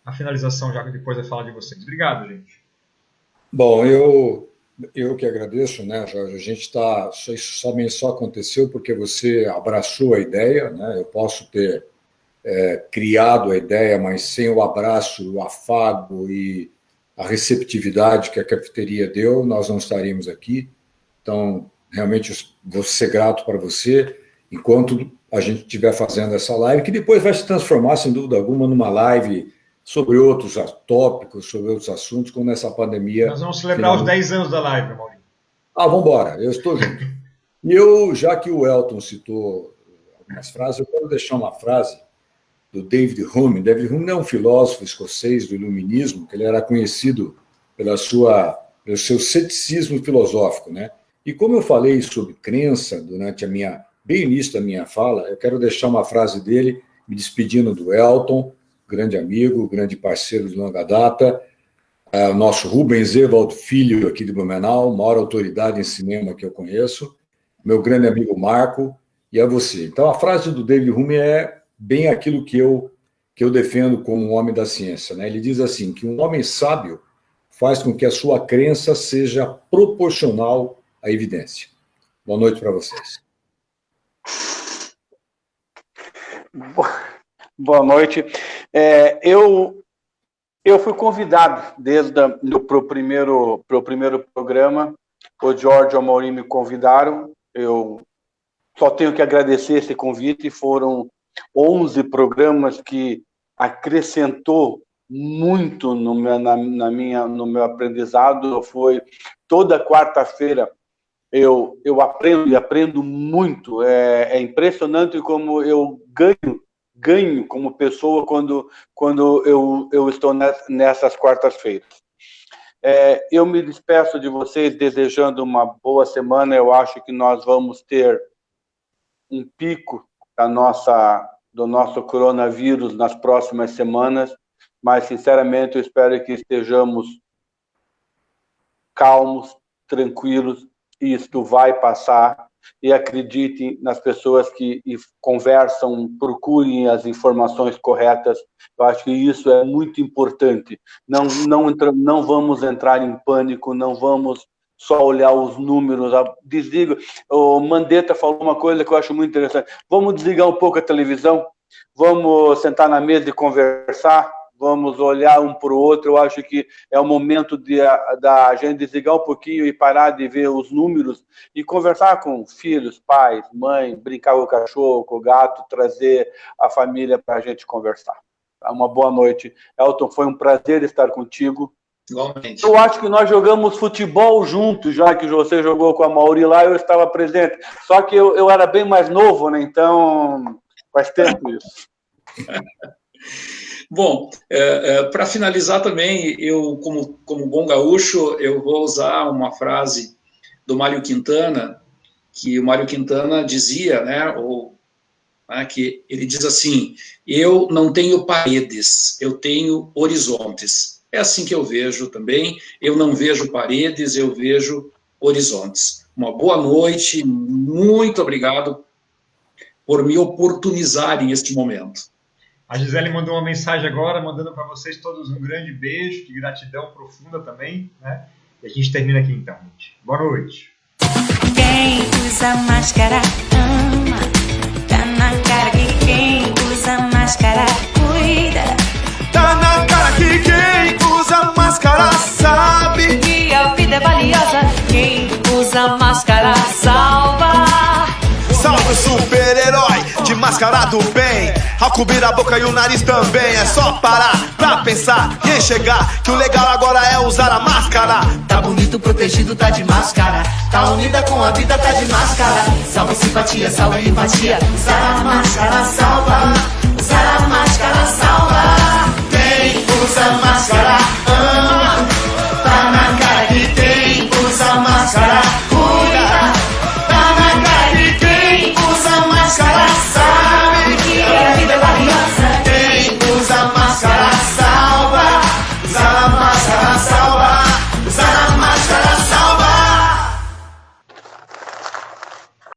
a finalização, já que depois da fala de vocês. Obrigado, gente. Bom, eu que agradeço, né, Jorge? A gente está... Isso só aconteceu porque você abraçou a ideia, né? Eu posso ter criado a ideia, mas sem o abraço, o afago e a receptividade que a cafeteria deu, nós não estaríamos aqui. Então, realmente, vou ser grato para você, enquanto a gente estiver fazendo essa live, que depois vai se transformar, sem dúvida alguma, numa live sobre outros tópicos, sobre outros assuntos, quando essa pandemia... Nós vamos celebrar os 10 anos da live, Maurício. Vamos embora, eu estou junto. E já que o Elton citou algumas frases, eu quero deixar uma frase do David Hume. David Hume é um filósofo escocês do iluminismo, que ele era conhecido pelo seu ceticismo filosófico, né? E como eu falei sobre crença durante bem início da minha fala, eu quero deixar uma frase dele, me despedindo do Elton, grande amigo, grande parceiro de longa data, o nosso Rubens Evald Filho, aqui de Blumenau, maior autoridade em cinema que eu conheço, meu grande amigo Marco, e a você. Então, a frase do David Hume é bem aquilo que eu defendo como um homem da ciência, né? Ele diz assim, que um homem sábio faz com que a sua crença seja proporcional à evidência. Boa noite para vocês. Boa noite. Eu fui convidado para o primeiro programa. O Jorge e o Maurício me convidaram. Eu só tenho que agradecer esse convite. Foram 11 programas que acrescentou muito no meu aprendizado. Foi toda quarta-feira eu aprendo muito. É impressionante como eu ganho como pessoa quando eu estou nessas quartas-feiras. Eu me despeço de vocês desejando uma boa semana. Eu acho que nós vamos ter um pico do nosso coronavírus nas próximas semanas, mas, sinceramente, eu espero que estejamos calmos, tranquilos, e isto vai passar. E acreditem nas pessoas que conversam, procurem as informações corretas. Eu acho que isso é muito importante. Não vamos entrar em pânico, não vamos só olhar os números. Desliga. O Mandetta falou uma coisa que eu acho muito interessante. Vamos desligar um pouco a televisão, vamos sentar na mesa e conversar, vamos olhar um para o outro. Eu acho que é o momento da gente desligar um pouquinho e parar de ver os números e conversar com filhos, pais, mãe, brincar com o cachorro, com o gato, trazer a família para a gente conversar. Uma boa noite. Elton, foi um prazer estar contigo. Igualmente. Eu acho que nós jogamos futebol juntos, já que você jogou com a Mauri lá, eu estava presente. Só que eu era bem mais novo, né? Então faz tempo isso. Bom, para finalizar também, eu, como bom gaúcho, eu vou usar uma frase do Mário Quintana, que o Mário Quintana dizia, né, que ele diz assim, eu não tenho paredes, eu tenho horizontes. É assim que eu vejo também, eu não vejo paredes, eu vejo horizontes. Uma boa noite, muito obrigado por me oportunizarem este momento. A Gisele mandou uma mensagem agora, mandando para vocês todos um grande beijo, de gratidão profunda também, né? E a gente termina aqui então, gente. Boa noite. Quem usa máscara ama, tá na cara que quem usa máscara cuida. Tá na cara que quem usa máscara sabe que a vida é valiosa, quem usa máscara salva. Salve o super-herói de máscara do bem. Ao cobrir a boca e o nariz também. É só parar pra pensar e enxergar que o legal agora é usar a máscara. Tá bonito, protegido, tá de máscara. Tá unida com a vida, tá de máscara. Salve simpatia, salve empatia. Usar a máscara salva. Usar a máscara salva. Quem usa máscara ama. Tá na cara que quem usa máscara